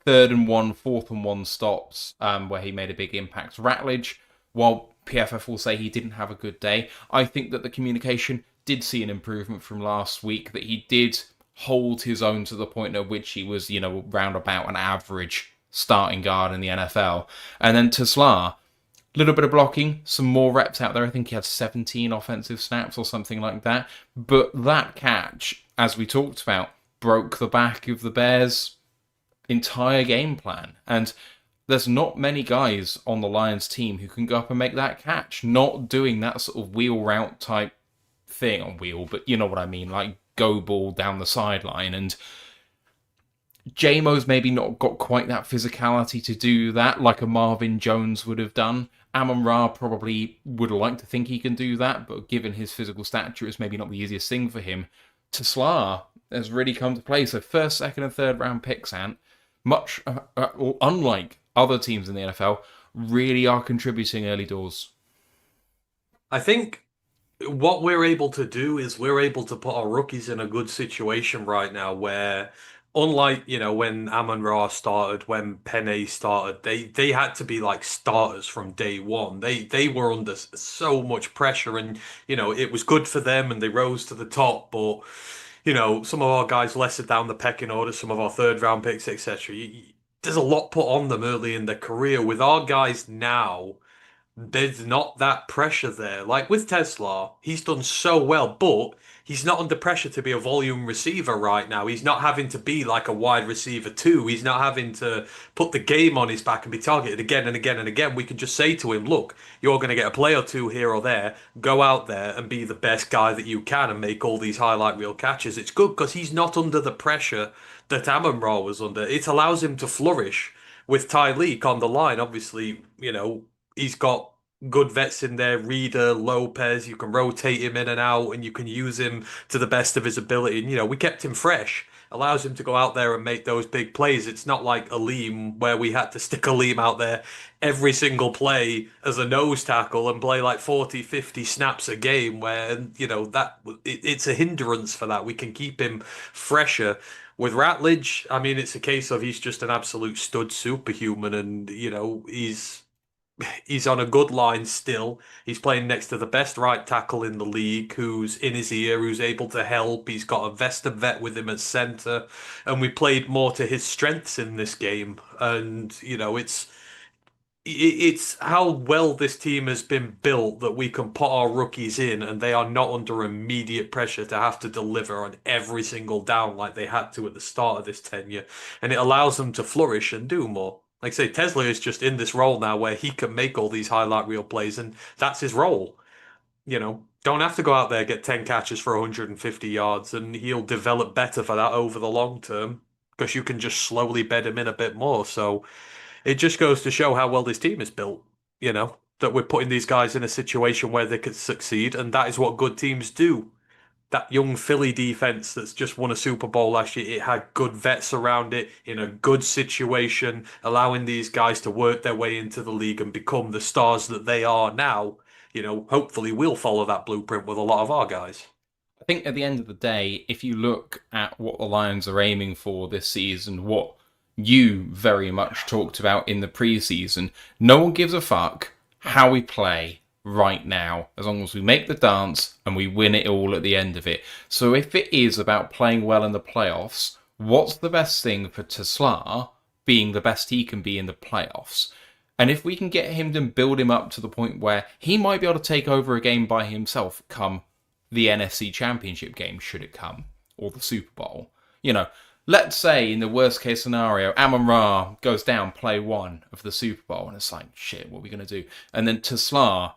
3rd and 1, 4th and 1 stops where he made a big impact. Ratledge, while PFF will say he didn't have a good day, I think that the communication did see an improvement from last week, that he did hold his own to the point at which he was, round about an average starting guard in the NFL. And then Tesla, a little bit of blocking, some more reps out there. I think he had 17 offensive snaps or something like that. But that catch, as we talked about, broke the back of the Bears' entire game plan. And there's not many guys on the Lions team who can go up and make that catch, not doing that sort of wheel route type thing on wheel, but you know what I mean, like go ball down the sideline. And JMO's maybe not got quite that physicality to do that like a Marvin Jones would have done. Amon-Ra probably would like to think he can do that, but given his physical stature, it's maybe not the easiest thing for him. Tesla has really come to play. So first, second, and third round picks, Ant, much unlike other teams in the NFL, really are contributing early doors. I think what we're able to do is we're able to put our rookies in a good situation right now where, unlike, when Amon-Ra started, when Penny started, they had to be like starters from day one. They were under so much pressure, and, it was good for them and they rose to the top, but, some of our guys lesser down the pecking order, some of our third round picks, etc. There's a lot put on them early in their career. With our guys now, there's not that pressure there. Like with Tesla, he's done so well, but he's not under pressure to be a volume receiver right now. He's not having to be like a wide receiver too. He's not having to put the game on his back and be targeted again and again and again. We can just say to him, look, you're going to get a play or two here or there. Go out there and be the best guy that you can and make all these highlight reel catches. It's good because he's not under the pressure that Amon-Ra was under. It allows him to flourish with Tyleek on the line. Obviously, he's got good vets in there, Reader, Lopez. You can rotate him in and out, and you can use him to the best of his ability. And, we kept him fresh. Allows him to go out there and make those big plays. It's not like Aleem, where we had to stick Aleem out there every single play as a nose tackle and play like 40, 50 snaps a game, where, it's a hindrance for that. We can keep him fresher. With Ratledge, I mean, it's a case of he's just an absolute stud superhuman, and, he's on a good line still. He's playing next to the best right tackle in the league, who's in his ear, who's able to help. He's got a vested vet with him at centre, and we played more to his strengths in this game. And it's how well this team has been built that we can put our rookies in, and they are not under immediate pressure to have to deliver on every single down like they had to at the start of this tenure, and it allows them to flourish and do more. Like I say, Tesla is just in this role now where he can make all these highlight reel plays, and that's his role. Don't have to go out there, get 10 catches for 150 yards, and he'll develop better for that over the long term because you can just slowly bed him in a bit more. So it just goes to show how well this team is built, that we're putting these guys in a situation where they could succeed, and that is what good teams do. That young Philly defense that's just won a Super Bowl last year, it had good vets around it in a good situation, allowing these guys to work their way into the league and become the stars that they are now. Hopefully we'll follow that blueprint with a lot of our guys. I think at the end of the day, if you look at what the Lions are aiming for this season, what you very much talked about in the preseason, no one gives a fuck how we play right now, as long as we make the dance and we win it all at the end of it. So if it is about playing well in the playoffs, what's the best thing for Tesla being the best he can be in the playoffs? And if we can get him to build him up to the point where he might be able to take over a game by himself come the NFC Championship game, should it come, or the Super Bowl, let's say in the worst case scenario, Amon-Ra goes down play 1 of the Super Bowl, and it's like, shit, what are we going to do? And then Tesla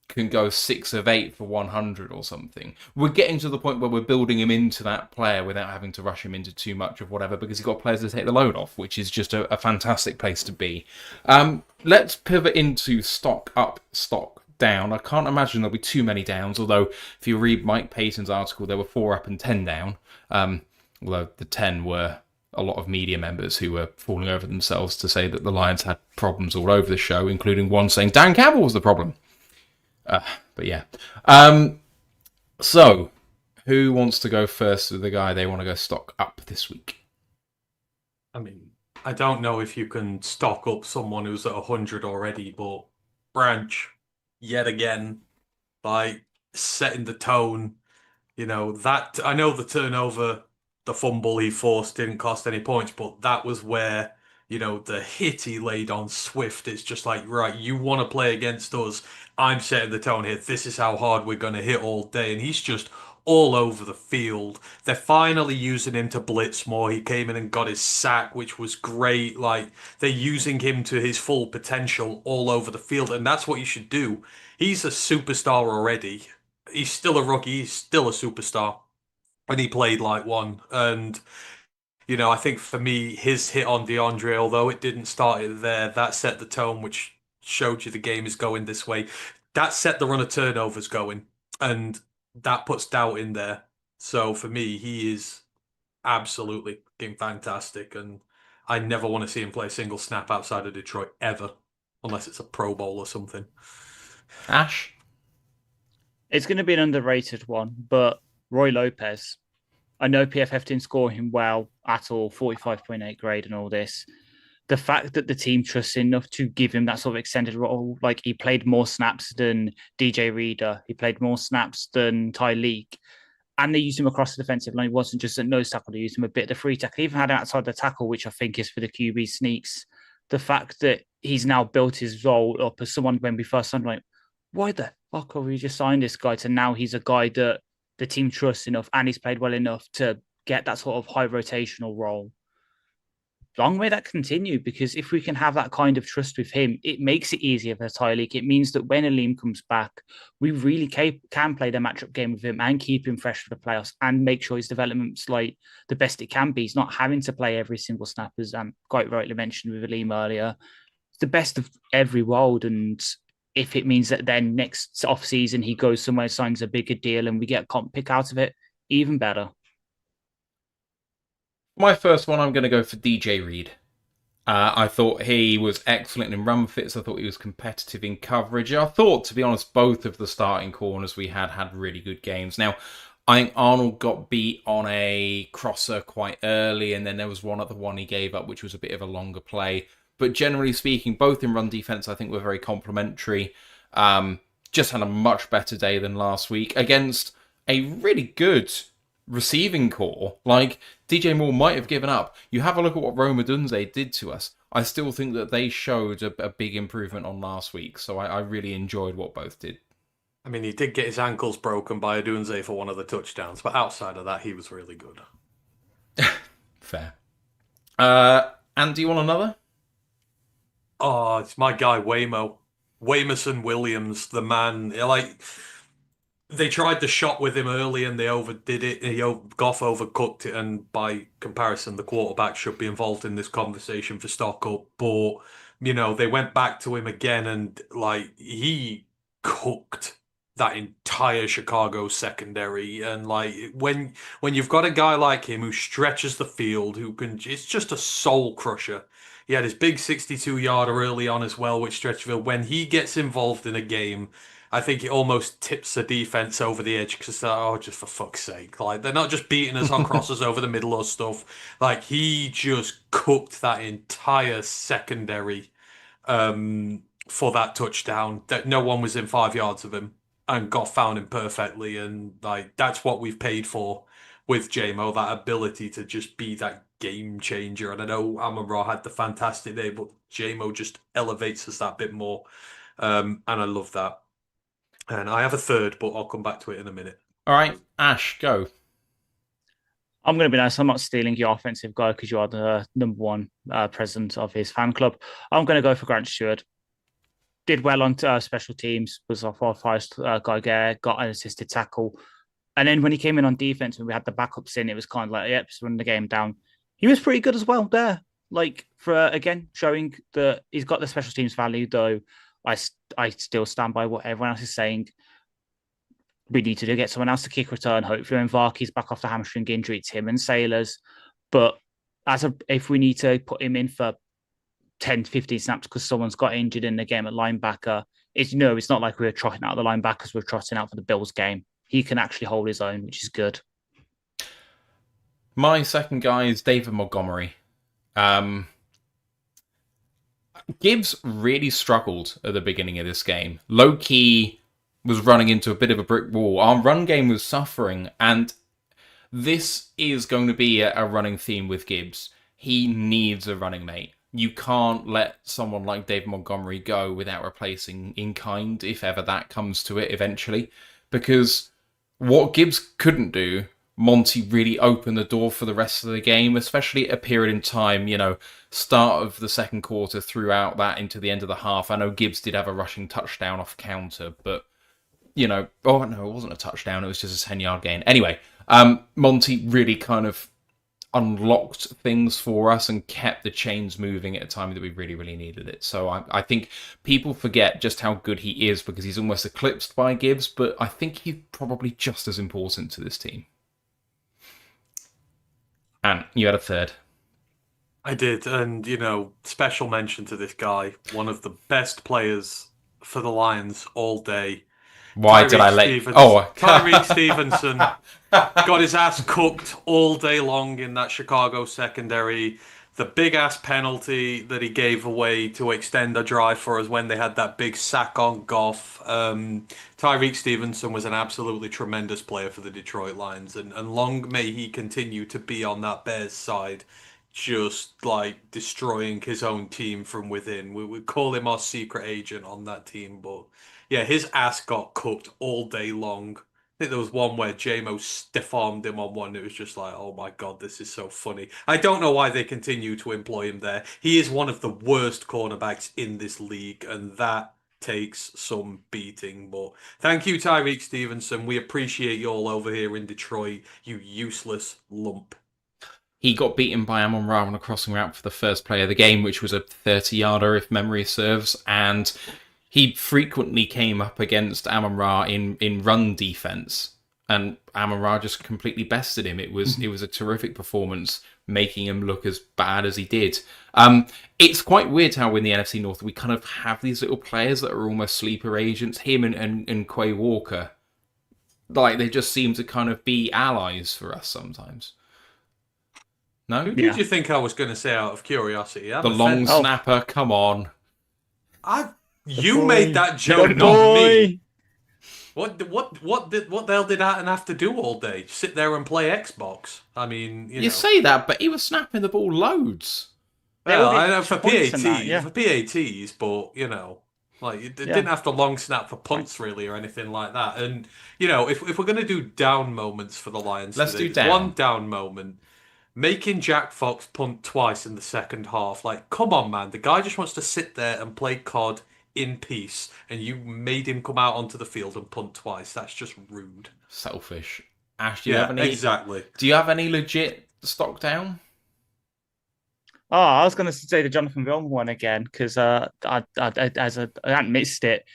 can go 6 of 8 for 100 or something. We're getting to the point where we're building him into that player without having to rush him into too much of whatever, because he's got players to take the load off, which is just a fantastic place to be. Let's pivot into stock up, stock down. I can't imagine there'll be too many downs, although if you read Mike Payton's article, there were 4 up and 10 down. Although the 10 were a lot of media members who were falling over themselves to say that the Lions had problems all over the show, including one saying Dan Campbell was the problem. But yeah. So, who wants to go first with the guy they want to go stock up this week? I mean, I don't know if you can stock up someone who's at 100 already, but Branch, yet again, like setting the tone. That I know the turnover, the fumble he forced didn't cost any points, but that was where, the hit he laid on Swift. It's just like, right, you want to play against us. I'm setting the tone here. This is how hard we're going to hit all day. And he's just all over the field. They're finally using him to blitz more. He came in and got his sack, which was great. Like, they're using him to his full potential all over the field. And that's what you should do. He's a superstar already. He's still a rookie. He's still a superstar. And he played like one. And I think for me, his hit on DeAndre, although it didn't start it there, that set the tone, which showed you the game is going this way. That set the run of turnovers going, and that puts doubt in there. So for me, he is absolutely fucking fantastic, and I never want to see him play a single snap outside of Detroit ever, unless it's a Pro Bowl or something. Ash? It's going to be an underrated one, but Roy Lopez. I know PFF didn't score him well at all, 45.8 grade and all this. The fact that the team trusts enough to give him that sort of extended role, like he played more snaps than DJ Reader, he played more snaps than Tyleek, and they used him across the defensive line. It wasn't just a nose tackle, they used him a bit of the free tackle. He even had outside the tackle, which I think is for the QB sneaks. The fact that he's now built his role up as someone when we first signed, like, why the fuck have we just signed this guy to now he's a guy that the team trusts enough and he's played well enough to get that sort of high rotational role. Long may that continue, because if we can have that kind of trust with him, it makes it easier for Tyleek. It means that when Aleem comes back, we really can play the matchup game with him and keep him fresh for the playoffs and make sure his development's like the best it can be. He's not having to play every single snap, as quite rightly mentioned with Aleem earlier. It's the best of every world, and if it means that then next off season he goes somewhere, signs a bigger deal, and we get a comp pick out of it, even better. My first one, I'm going to go for DJ Reed. I thought he was excellent in run fits. I thought he was competitive in coverage. I thought, to be honest, both of the starting corners we had really good games. Now, I think Arnold got beat on a crosser quite early, and then there was one other one he gave up, which was a bit of a longer play. But generally speaking, both in run defense, I think were very complimentary. Just had a much better day than last week against a really good receiving core. Like, DJ Moore might have given up. You have a look at what Rome Odunze did to us. I still think that they showed a big improvement on last week, so I really enjoyed what both did. I mean, he did get his ankles broken by Adunze for one of the touchdowns, but outside of that, he was really good. Fair. And do you want another? Oh, it's my guy Waymo. Waymerson Williams, the man. Like, they tried the shot with him early and they overdid it. Goff overcooked it, and by comparison, the quarterback should be involved in this conversation for stock up. But they went back to him again, and like he cooked that entire Chicago secondary. And like when you've got a guy like him who stretches the field, it's just a soul crusher. He had his big 62-yarder early on as well, which stretched the field. When he gets involved in a game, I think it almost tips the defense over the edge because just for fuck's sake, like they're not just beating us on crosses over the middle or stuff. Like he just cooked that entire secondary for that touchdown. That no one was in 5 yards of him, and Goff found him perfectly. And like that's what we've paid for with JMO, that ability to just be that game changer. And I know Amon-Ra had the fantastic day, but JMO just elevates us that bit more. And I love that. And I have a third, but I'll come back to it in a minute. All right, Ash, go. I'm going to be nice. I'm not stealing your offensive guy because you are the number one president of his fan club. I'm going to go for Grant Stewart. Did well on special teams, was off our first guy there, got an assisted tackle. And then when he came in on defense, when we had the backups in, it was kind of like, yep, just run the game down. He was pretty good as well there. Like, for again, showing that he's got the special teams value, though I still stand by what everyone else is saying. We need to get someone else to kick return. Hopefully, when Varkey's back off the hamstring injury, it's him and Sailors. But if we need to put him in for 10, 15 snaps because someone's got injured in the game at linebacker, it's not like we're trotting out the linebackers, we're trotting out for the Bills game. He can actually hold his own, which is good. My second guy is David Montgomery. Gibbs really struggled at the beginning of this game. Low-key was running into a bit of a brick wall. Our run game was suffering, and this is going to be a running theme with Gibbs. He needs a running mate. You can't let someone like David Montgomery go without replacing in kind, if ever that comes to it eventually. Because what Gibbs couldn't do, Monty really opened the door for the rest of the game, especially at a period in time, start of the second quarter throughout that into the end of the half. I know Gibbs did have a rushing touchdown off counter, but, oh no, it wasn't a touchdown, it was just a 10-yard gain. Anyway, Monty really kind of unlocked things for us and kept the chains moving at a time that we really, really needed it. So I think people forget just how good he is because he's almost eclipsed by Gibbs, but I think he's probably just as important to this team. And you had a third. I did, and special mention to this guy, one of the best players for the Lions all day. Why did I let you... Oh, Tyreek Stevenson got his ass cooked all day long in that Chicago secondary. The big-ass penalty that he gave away to extend a drive for us when they had that big sack on Goff. Tyreek Stevenson was an absolutely tremendous player for the Detroit Lions, and long may he continue to be on that Bears side, just like destroying his own team from within. We call him our secret agent on that team, but yeah, his ass got cooked all day long. I think there was one where JMO stiff-armed him on one. It was just like, oh my God, this is so funny. I don't know why they continue to employ him there. He is one of the worst cornerbacks in this league, and that takes some beating. But thank you, Tyreek Stevenson. We appreciate you all over here in Detroit, you useless lump. He got beaten by Amon-Ra on a crossing route for the first play of the game, which was a 30-yarder, if memory serves, and he frequently came up against Amon-Ra in run defense, and Amon-Ra just completely bested him. It was a terrific performance, making him look as bad as he did. It's quite weird how in the NFC North we kind of have these little players that are almost sleeper agents. Him and Quay Walker, like they just seem to kind of be allies for us sometimes. No? Who did you think I was going to say out of curiosity? The long snapper, come on. You made that joke, not me. What the hell did Atten have to do all day? Sit there and play Xbox? I mean, you say that, but he was snapping the ball loads. Well, I know for PATs, but it didn't have to long snap for punts really or anything like that. And if we're gonna do down moments for the Lions, let's today, do down. One down moment. Making Jack Fox punt twice in the second half. Like, come on, man. The guy just wants to sit there and play COD in peace, and you made him come out onto the field and punt twice. That's just rude. Selfish. Ash, do you have any... exactly. Do you have any legit stock down? Oh, I was going to say the Jonathan Vilma one again, because I hadn't missed it.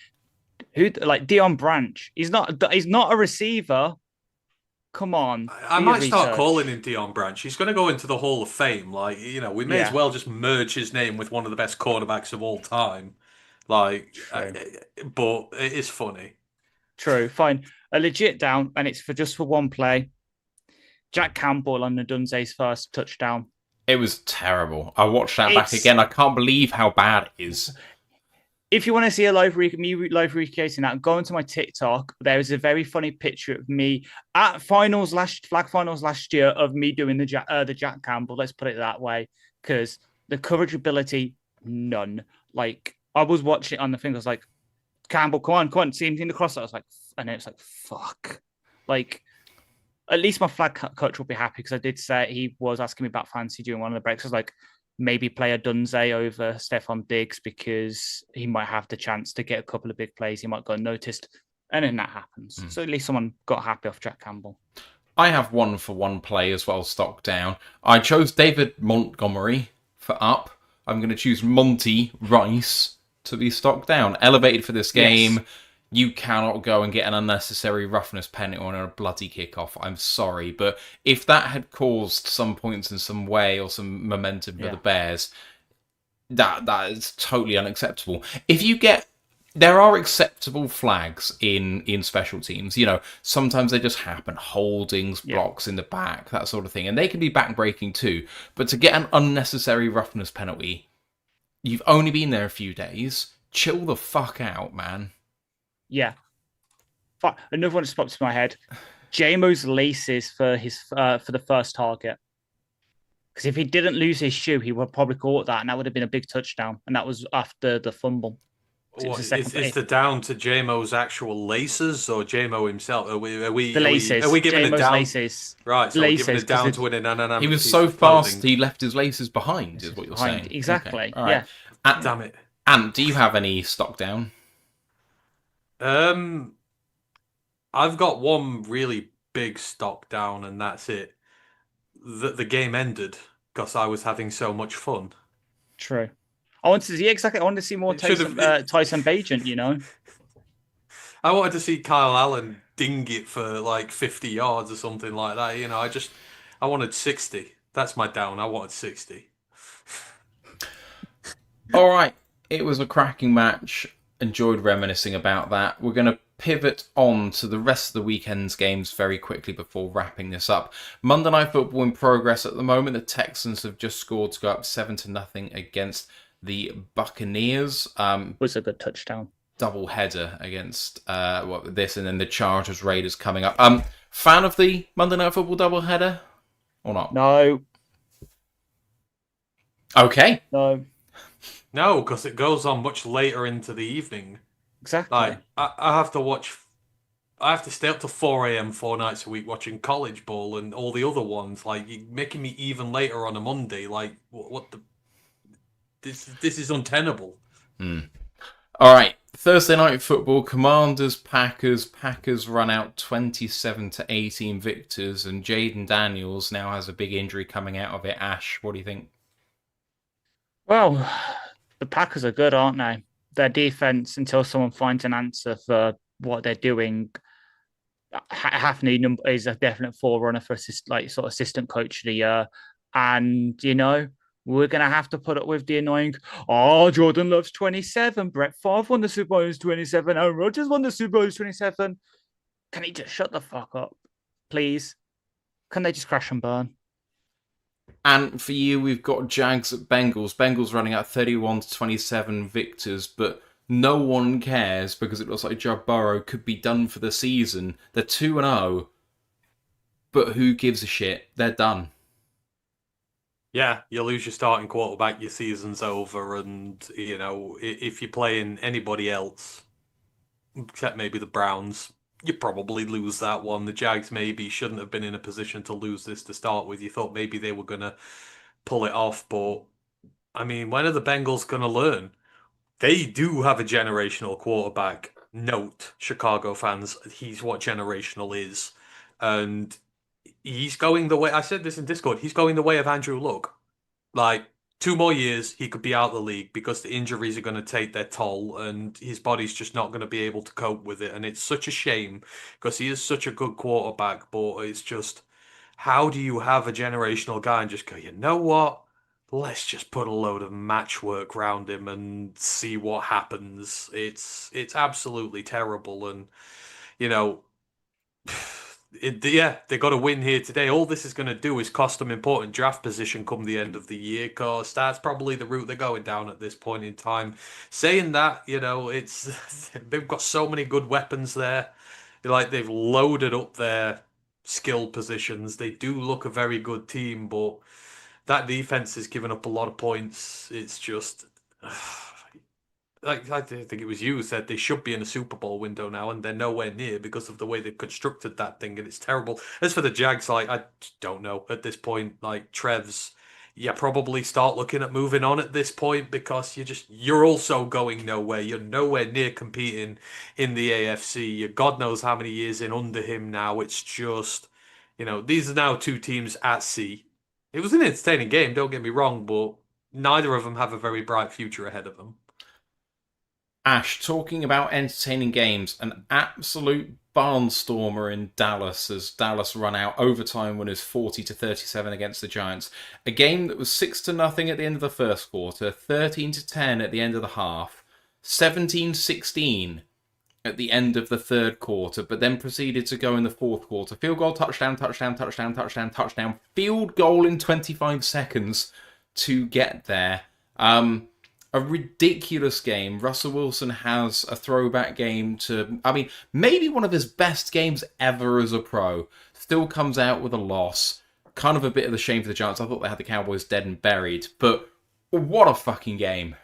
Dion Branch? He's not a receiver. Come on. I might start calling him Dion Branch. He's going to go into the Hall of Fame. We may as well just merge his name with one of the best cornerbacks of all time. But it is funny. True, fine. A legit down, and it's for one play. Jack Campbell on Ndunze's first touchdown. It was terrible. I watched that back again. I can't believe how bad it is. If you want to see a live recreating that, go into my TikTok. There is a very funny picture of me at flag finals last year of me doing the Jack Campbell. Let's put it that way, because the coverage ability, none. I was watching it on the thing. I was like, Campbell, come on, see him in the cross. I was like, and then it's like, fuck. at least my flag coach will be happy because I did say he was asking me about fantasy during one of the breaks. I was like, maybe play a Dunze over Stefan Diggs because he might have the chance to get a couple of big plays. He might go unnoticed. And then that happens. So at least someone got happy off Jack Campbell. I have 1-for-1 play as well, stock down. I chose David Montgomery for up. I'm going to choose Monty Rice to be stock down. Elevated for this game. Yes. You cannot go and get an unnecessary roughness penalty on a bloody kickoff. I'm sorry. But if that had caused some points in some way or some momentum for the Bears, that is totally unacceptable. If you get... There are acceptable flags in special teams. You know, sometimes they just happen. Holdings, blocks in the back, that sort of thing. And they can be back-breaking too. But to get an unnecessary roughness penalty, you've only been there a few days. Chill the fuck out, man. Yeah. Another one just popped into my head. JMO's laces for the first target. Because if he didn't lose his shoe, he would have probably caught that, and that would have been a big touchdown. And that was after the fumble. Is the down to JMO's actual laces or JMO himself? Are we the laces? Are we giving JMO's a down? Laces. Right, so laces, we're giving a down to an anonymous. He was so fast, he left his laces behind. Is what you're saying? Exactly. Okay. Right. Yeah. Damn it. Ant, do you have any stock down? I've got one really big stock down, and that's it. The game ended because I was having so much fun. True. I wanted to see more Tyson Bagent, you know. I wanted to see Kyle Allen ding it for like 50 yards or something like that. You know, I wanted 60. That's my down. I wanted 60. All right. It was a cracking match. Enjoyed reminiscing about that. We're going to pivot on to the rest of the weekend's games very quickly before wrapping this up. Monday Night Football in progress at the moment. The Texans have just scored to go up 7-0 against the Buccaneers. Was a good touchdown. Double header against this, and then the Chargers Raiders coming up. Fan of the Monday Night Football double header or not? No. Okay. No, because it goes on much later into the evening. Exactly. Like I have to watch. I have to stay up till 4 a.m. 4 nights a week watching College Bowl and all the other ones. Like you're making me even later on a Monday. Like what the. This is untenable. All right, Thursday Night Football, Commanders, Packers. Packers run out 27-18 victors, and Jaden Daniels now has a big injury coming out of it. Ash, what do you think? Well, the Packers are good, aren't they? Their defense, until someone finds an answer for what they're doing, Hafney is a definite forerunner for assistant coach of the year, and you know. We're going to have to put up with the annoying, Jordan Love's 27. Brett Favre won the Super Bowl as 27. Aaron Rodgers won the Super Bowl as 27. Can he just shut the fuck up, please? Can they just crash and burn? And for you, we've got Jags at Bengals. Bengals running out 31-27 victors, but no one cares because it looks like Joe Burrow could be done for the season. They're 2-0, but who gives a shit? They're done. Yeah, you lose your starting quarterback, your season's over, and, you know, if you're playing anybody else, except maybe the Browns, you probably lose that one. The Jags maybe shouldn't have been in a position to lose this to start with. You thought maybe they were going to pull it off, but, I mean, when are the Bengals going to learn? They do have a generational quarterback. Note, Chicago fans, he's what generational is. And he's going the way, I said this in Discord, he's going the way of Andrew Luck. Like, 2 more years, he could be out of the league because the injuries are going to take their toll and his body's just not going to be able to cope with it. And it's such a shame because he is such a good quarterback, but it's just, how do you have a generational guy and just go, you know what? Let's just put a load of match work around him and see what happens. It's absolutely terrible. And, you know, they got to win here today. All this is going to do is cost them important draft position come the end of the year, because that's probably the route they're going down at this point in time. Saying that, you know, it's they've got so many good weapons there. Like, they've loaded up their skill positions. They do look a very good team, but that defense is giving up a lot of points. It's just like I think it was you who said they should be in a Super Bowl window now, and they're nowhere near because of the way they've constructed that thing, and it's terrible. As for the Jags, like I just don't know at this point. Like Trev's, yeah, probably start looking at moving on at this point because you're also going nowhere. You're nowhere near competing in the AFC. You're God knows how many years in under him now. It's just, these are now two teams at sea. It was an entertaining game, don't get me wrong, but neither of them have a very bright future ahead of them. Ash, talking about entertaining games, an absolute barnstormer in Dallas as Dallas run out overtime winners 40-37 against the Giants. A game that was 6-0 at the end of the first quarter, 13-10 at the end of the half, 17-16 at the end of the third quarter, but then proceeded to go in the fourth quarter. Field goal, touchdown, touchdown, touchdown, touchdown, touchdown. Field goal in 25 seconds to get there. A ridiculous game. Russell Wilson has a throwback game to, maybe one of his best games ever as a pro. Still comes out with a loss. Kind of a bit of a shame for the Giants. I thought they had the Cowboys dead and buried, but what a fucking game.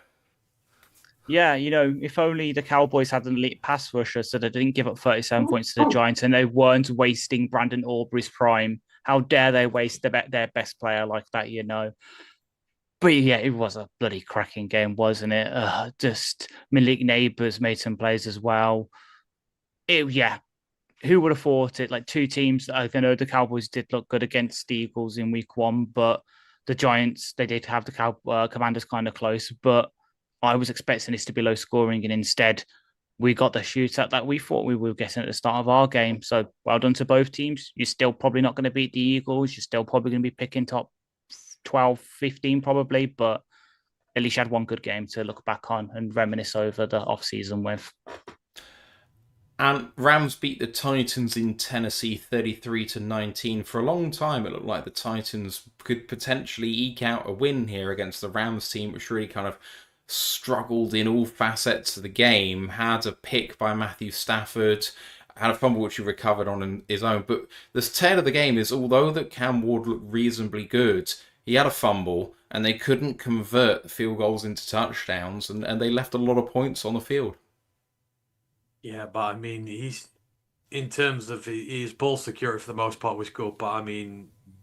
Yeah, if only the Cowboys had an elite pass rusher so they didn't give up 37 points to the Giants and they weren't wasting Brandon Aubrey's prime. How dare they waste their best player like that, But yeah, it was a bloody cracking game, wasn't it? Just Malik Neighbors made some plays as well. Who would have thought it? Like two teams, I know the Cowboys did look good against the Eagles in week one, but the Giants, they did have the Commanders kind of close, but I was expecting this to be low scoring, and instead we got the shootout that we thought we were getting at the start of our game. So well done to both teams. You're still probably not going to beat the Eagles. You're still probably going to be picking top 12, 15 probably, but at least you had one good game to look back on and reminisce over the off-season with. And Rams beat the Titans in Tennessee 33-19. For a long time, it looked like the Titans could potentially eke out a win here against the Rams team, which really kind of struggled in all facets of the game. Had a pick by Matthew Stafford, had a fumble which he recovered on his own. But the tail of the game is, although that Cam Ward looked reasonably good, he had a fumble and they couldn't convert the field goals into touchdowns, and they left a lot of points on the field. Yeah, but he's in terms of his ball security for the most part was good, but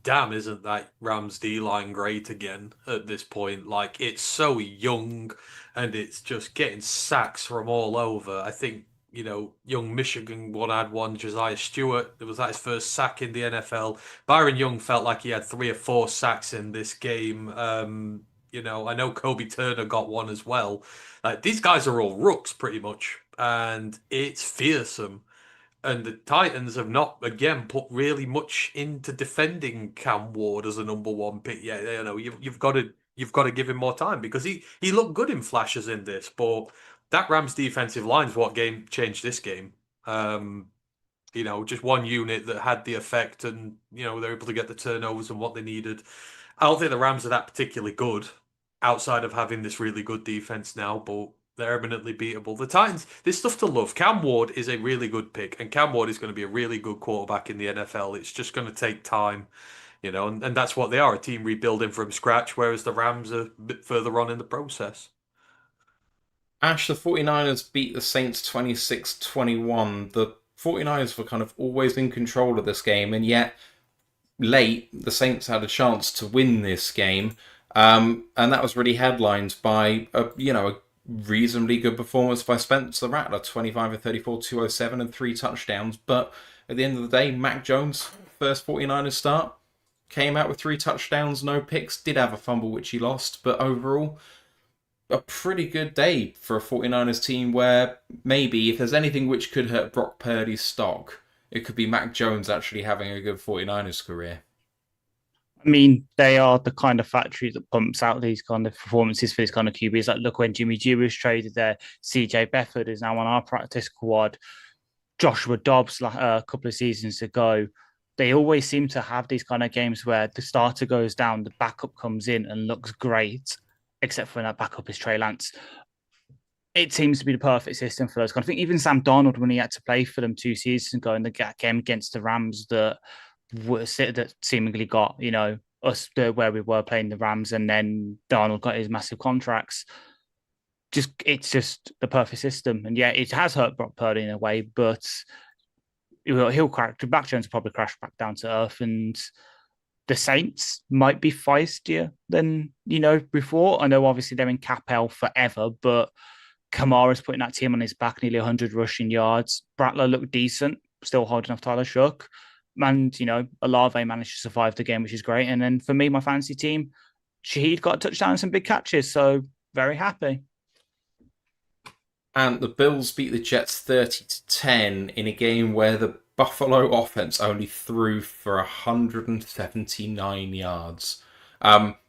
damn, isn't that Rams D line great again at this point? Like it's so young, and it's just getting sacks from all over. I think young Michigan one had one, Josiah Stewart. It was that his first sack in the NFL. Byron Young felt like he had 3 or 4 sacks in this game. I know Kobe Turner got one as well. Like these guys are all rooks pretty much, and it's fearsome. And the Titans have not again put really much into defending Cam Ward as a number one pick. Yeah, you've got to give him more time because he looked good in flashes in this, but that Rams defensive line is what game changed this game. Just one unit that had the effect, and they're able to get the turnovers and what they needed. I don't think the Rams are that particularly good outside of having this really good defense now, but they're eminently beatable. The Titans, there's stuff to love. Cam Ward is a really good pick, and Cam Ward is going to be a really good quarterback in the NFL. It's just going to take time, and that's what they are, a team rebuilding from scratch, whereas the Rams are a bit further on in the process. Ash, the 49ers beat the Saints 26-21. The 49ers were kind of always in control of this game, and yet late, the Saints had a chance to win this game. And that was really headlined by a reasonably good performance by Spencer Rattler, 25-34, 207 and 3 touchdowns. But at the end of the day, Mac Jones, first 49ers start, came out with 3 touchdowns, no picks, did have a fumble which he lost, but overall a pretty good day for a 49ers team where maybe if there's anything which could hurt Brock Purdy's stock, it could be Mac Jones actually having a good 49ers career. They are the kind of factory that pumps out these kind of performances for these kind of QBs. Like, look, when Jimmy G was traded there, CJ Beathard is now on our practice squad. Joshua Dobbs, a couple of seasons ago, they always seem to have these kind of games where the starter goes down, the backup comes in and looks great, except for when that backup is Trey Lance. It seems to be the perfect system for those kind of things. Even Sam Darnold, when he had to play for them 2 seasons ago in the game against the Rams, that seemingly got, us where we were playing the Rams, and then Darnold got his massive contracts. it's just the perfect system. And yeah, it has hurt Brock Purdy in a way, but he'll crack. Mac Jones will probably crash back down to earth, and the Saints might be feistier than before. I know obviously they're in cap hell forever, but Kamara's putting that team on his back, nearly 100 rushing yards. Bratler looked decent, still holding off Tyler Shook. And, Olave managed to survive the game, which is great. And then for me, my fantasy team, Shaheed got a touchdown and some big catches. So very happy. And the Bills beat the Jets 30-10 in a game where the Buffalo offense only threw for 179 yards.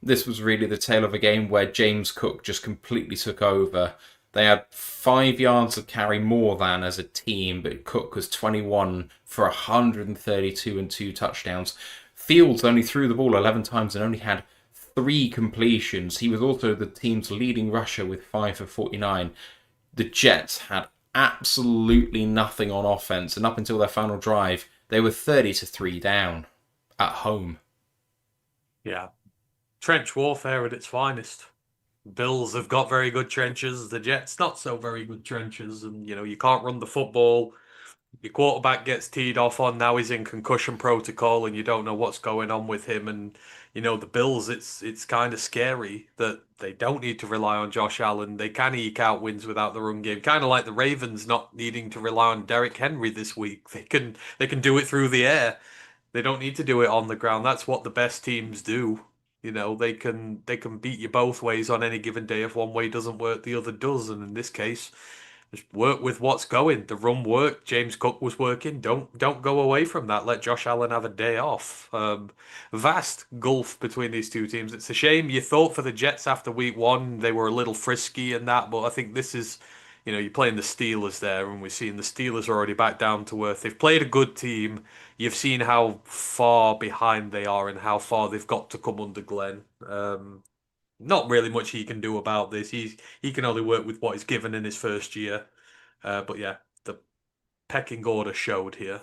This was really the tale of a game where James Cook just completely took over. They had 5 yards of carry more than as a team, but Cook was 21 for 132 and 2 touchdowns. Fields only threw the ball 11 times and only had 3 completions. He was also the team's leading rusher with 5 for 49. The Jets had absolutely nothing on offense, and up until their final drive, they were 30-3 down at home. Yeah. Trench warfare at its finest. Bills have got very good trenches. The Jets, not so very good trenches. And, you can't run the football. Your quarterback gets teed off on. Now he's in concussion protocol and you don't know what's going on with him. And, the Bills, it's kind of scary that they don't need to rely on Josh Allen. They can eke out wins without the run game. Kind of like the Ravens not needing to rely on Derrick Henry this week. They can do it through the air. They don't need to do it on the ground. That's what the best teams do. They can beat you both ways on any given day. If one way doesn't work, the other does. And in this case, just work with what's going. The run worked. James Cook was working. Don't go away from that. Let Josh Allen have a day off. Vast gulf between these two teams. It's a shame. You thought for the Jets after week 1 they were a little frisky and that, but I think this is, you're playing the Steelers there, and we've seen the Steelers are already back down to earth. They've played a good team. You've seen how far behind they are and how far they've got to come under Glenn. Not really much he can do about this. He can only work with what he's given in his first year. But yeah, the pecking order showed here.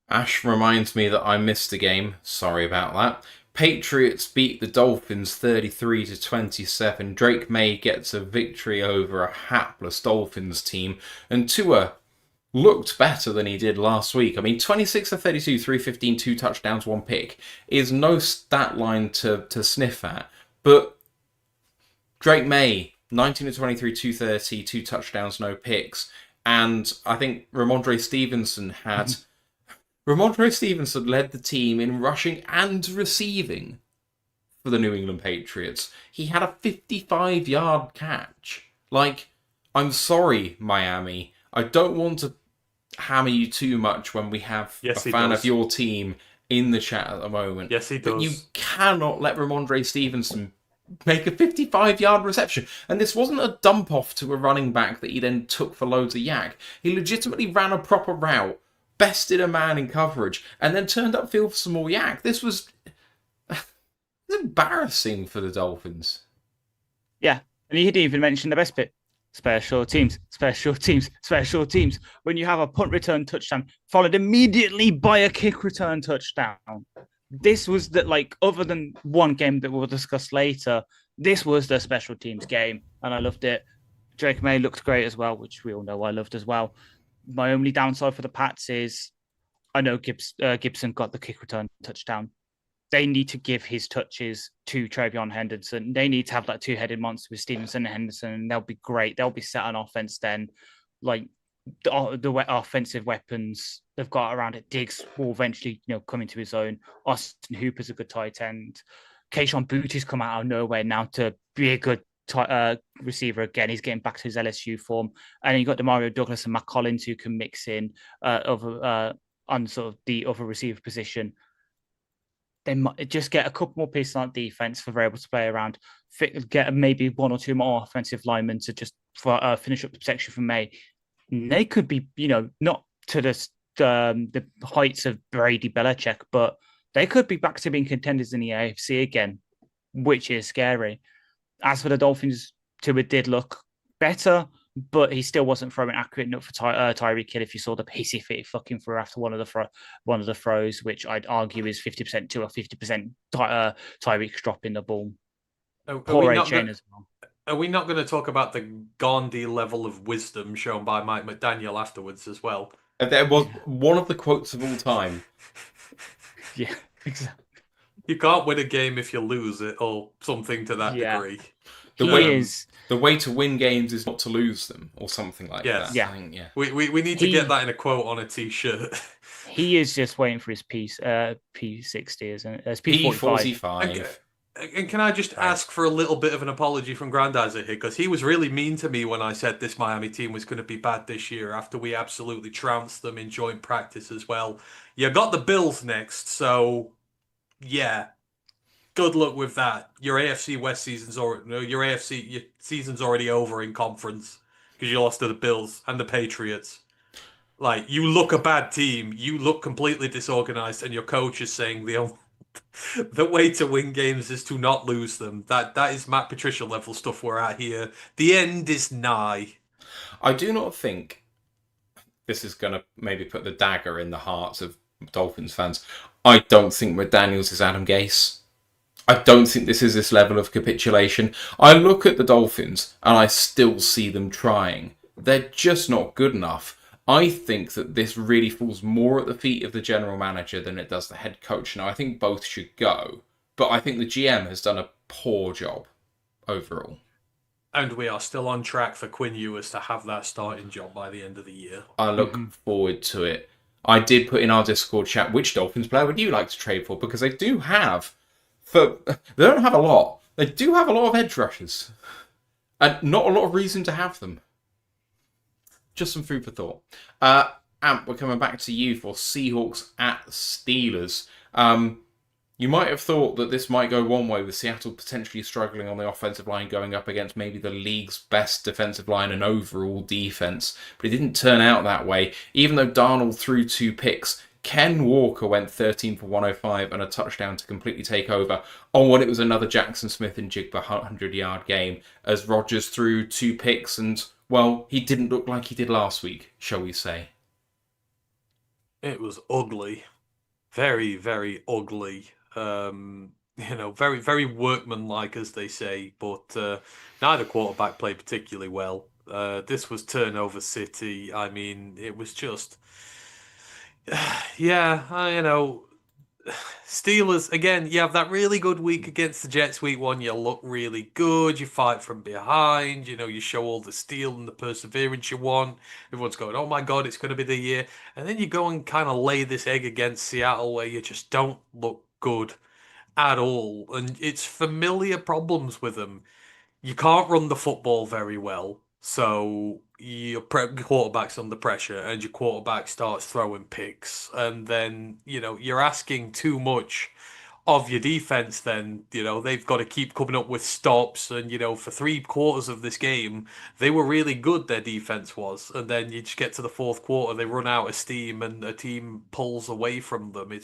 Ash reminds me that I missed a game. Sorry about that. Patriots beat the Dolphins 33-27. Drake May gets a victory over a hapless Dolphins team, and Tua looked better than he did last week. I mean, 26-32, 315, 2 touchdowns, 1 pick is no stat line to sniff at. But Drake May, 19-23, 230, 2 touchdowns, no picks. And I think Ramondre Stevenson led the team in rushing and receiving for the New England Patriots. He had a 55-yard catch. I'm sorry, Miami. I don't want to hammer you too much when we have a fan of your team in the chat at the moment. Yes, he does. But you cannot let Ramondre Stevenson make a 55-yard reception. And this wasn't a dump off to a running back that he then took for loads of yak. He legitimately ran a proper route, bested a man in coverage, and then turned upfield for some more yak. This was embarrassing for the Dolphins. Yeah, and you didn't even mention the best bit. Special teams. When you have a punt return touchdown followed immediately by a kick return touchdown. This was other than one game that we'll discuss later, this was the special teams game, and I loved it. Drake May looked great as well, which we all know I loved as well. My only downside for the Pats is I know Gibson got the kick return touchdown. They need to give his touches to Travion Henderson. They need to have that two-headed monster with Stevenson and Henderson, and they'll be great. They'll be set on offense then. The offensive weapons they've got around it. Diggs will eventually, come into his own. Austin Hooper's a good tight end. Keyshawn Bootie's come out of nowhere now to be a good receiver again. He's getting back to his LSU form. And then you've got Demario Douglas and Matt Collins who can mix in on sort of the other receiver position. They might just get a couple more pieces on defense for able to play around. Get maybe 1 or 2 more offensive linemen to just finish up the protection for May. And they could be, not to the heights of Brady Belichick, but they could be back to being contenders in the AFC again, which is scary. As for the Dolphins, Tua did look better, but he still wasn't throwing accurate enough for Tyreek Hill. If you saw the pacey fit fucking throw after one of the throws, which I'd argue is 50% Tua, 50% Tyreek dropping the ball. Poor A-Chain as well. Are we not going to talk about the Gandhi level of wisdom shown by Mike McDaniel afterwards as well? There was one of the quotes of all time. Yeah, exactly. You can't win a game if you lose it, or something to that Yeah. degree. The way to win games is not to lose them, or something like Yes. that. Yeah. I think, yeah. We need to get that in a quote on a t-shirt. He is just waiting for his P60, isn't it? It's P45. P45. And can I just ask for a little bit of an apology from Grandizer here? Because he was really mean to me when I said this Miami team was going to be bad this year after we absolutely trounced them in joint practice as well. You got the Bills next, so yeah. Good luck with that. Your AFC West season's already your season's already over in conference because you lost to the Bills and the Patriots. Like, you look a bad team, you look completely disorganized, and your coach is saying the way to win games is to not lose them. That is Matt Patricia level stuff we're at here. The end is nigh. I do not think this is going to maybe put the dagger in the hearts of Dolphins fans. I don't think McDaniels is Adam Gase. I don't think this is this level of capitulation. I look at the Dolphins and I still see them trying. They're just not good enough. I think that this really falls more at the feet of the general manager than it does the head coach. Now, I think both should go, but I think the GM has done a poor job overall. And we are still on track for Quinn Ewers to have that starting job by the end of the year. I look forward to it. I did put in our Discord chat, which Dolphins player would you like to trade for? Because they do have, they don't have a lot. They do have a lot of edge rushers. And not a lot of reason to have them. Just some food for thought. Amp, we're coming back to you for Seahawks at Steelers. You might have thought that this might go one way with Seattle potentially struggling on the offensive line going up against maybe the league's best defensive line and overall defense, but it didn't turn out that way. Even though Darnold threw 2 picks, Ken Walker went 13 for 105 and a touchdown to completely take over. Oh, and it was another Jackson Smith and Jigba 100-yard game as Rodgers threw 2 picks and, well, he didn't look like he did last week, shall we say. It was ugly. Very, very ugly. Very, very workmanlike, as they say, but neither quarterback played particularly well. This was turnover city. I mean, it was just, Steelers, again, you have that really good week against the Jets week 1. You look really good. You fight from behind. You show all the steel and the perseverance you want. Everyone's going, oh my God, it's going to be the year. And then you go and kind of lay this egg against Seattle where you just don't look good at all. And it's familiar problems with them. You can't run the football very well. So your quarterback's under pressure and your quarterback starts throwing picks. And then, you're asking too much of your defense then. They've got to keep coming up with stops. And, for 3/4 of this game, they were really good, their defense was. And then you just get to the 4th quarter, they run out of steam and a team pulls away from them.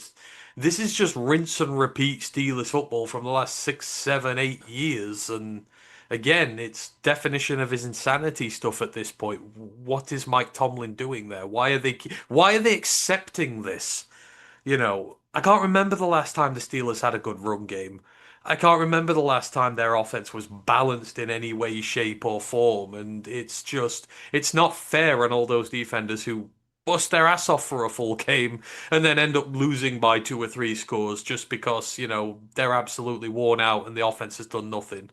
This is just rinse and repeat Steelers football from the last 6, 7, 8 years. And again, it's definition of his insanity stuff at this point. What is Mike Tomlin doing there? Why are they accepting this? I can't remember the last time the Steelers had a good run game. I can't remember the last time their offense was balanced in any way, shape, or form. And it's not fair on all those defenders who bust their ass off for a full game and then end up losing by 2 or 3 scores just because, they're absolutely worn out and the offense has done nothing.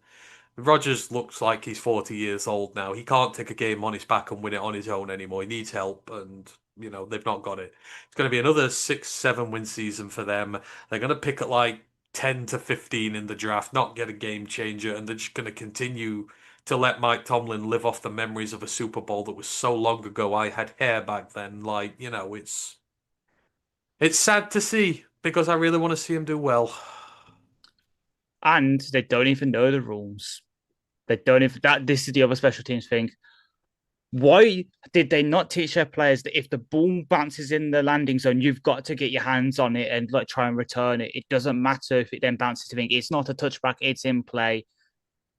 Rodgers looks like he's 40 years old now. He can't take a game on his back and win it on his own anymore. He needs help, and they've not got it. It's going to be another 6, 7 win season for them. They're going to pick at like 10 to 15 in the draft, not get a game changer, and they're just going to continue to let Mike Tomlin live off the memories of a Super Bowl that was so long ago. I had hair back then. It's sad to see because I really want to see him do well. And they don't even know the rules. They don't even this is the other special teams thing. Why did they not teach their players that if the ball bounces in the landing zone, you've got to get your hands on it and try and return it? It doesn't matter if it then bounces to thing. It's not a touchback, it's in play.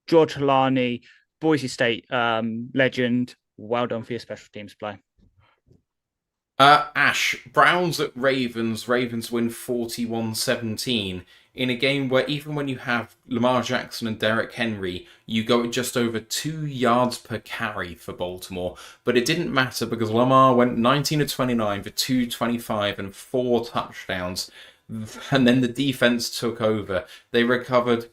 George Helani, Boise State legend. Well done for your special teams play. Ash, Browns at Ravens. Ravens win 41-17 in a game where even when you have Lamar Jackson and Derrick Henry, you go at just over 2 yards per carry for Baltimore. But it didn't matter because Lamar went 19 of 29 for 225 and 4 touchdowns. And then the defense took over. They recovered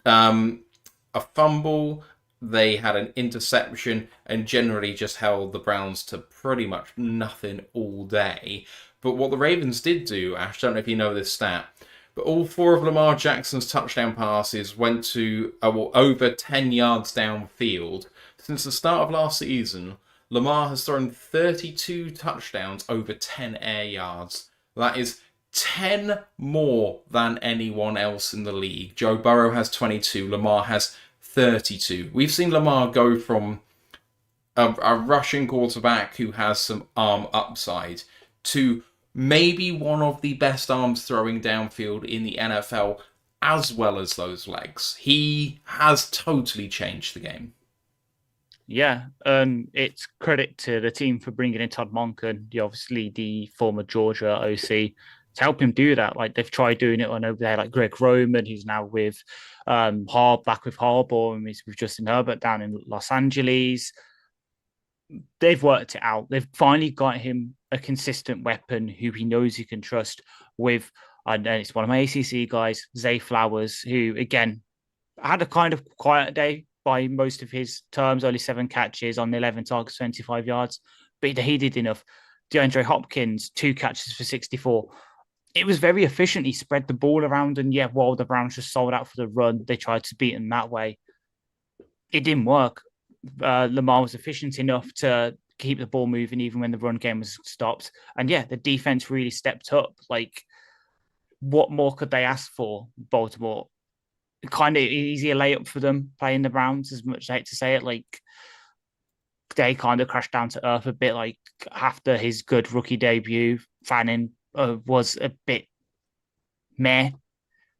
a fumble, they had an interception, and generally just held the Browns to pretty much nothing all day. But what the Ravens did do, Ash, I don't know if you know this stat, but all four of Lamar Jackson's touchdown passes went to over 10 yards downfield. Since the start of last season, Lamar has thrown 32 touchdowns over 10 air yards. That is 10 more than anyone else in the league. Joe Burrow has 22, Lamar has 32. We've seen Lamar go from a rushing quarterback who has some arm upside to maybe one of the best arms throwing downfield in the NFL, as well as those legs. He has totally changed the game. Yeah, it's credit to the team for bringing in Todd Monken, obviously the former Georgia OC, to help him do that. Like they've tried doing it on over there, like Greg Roman, who's now with back with Harbaugh, and he's with Justin Herbert down in Los Angeles. They've worked it out. They've finally got him a consistent weapon who he knows he can trust with. And it's one of my ACC guys, Zay Flowers, who again had a kind of quiet day by most of his terms, only 7 catches on 11 targets, 25 yards, but he did enough. DeAndre Hopkins, 2 catches for 64. It was very efficient. He spread the ball around, and yeah, while the Browns just sold out for the run, they tried to beat him that way. It didn't work. Lamar was efficient enough to keep the ball moving even when the run game was stopped. And yeah, the defense really stepped up. Like, what more could they ask for, Baltimore? Kind of easier layup for them playing the Browns, as much as I hate to say it. Like, they kind of crashed down to earth a bit. Like, after his good rookie debut, Fanning was a bit meh.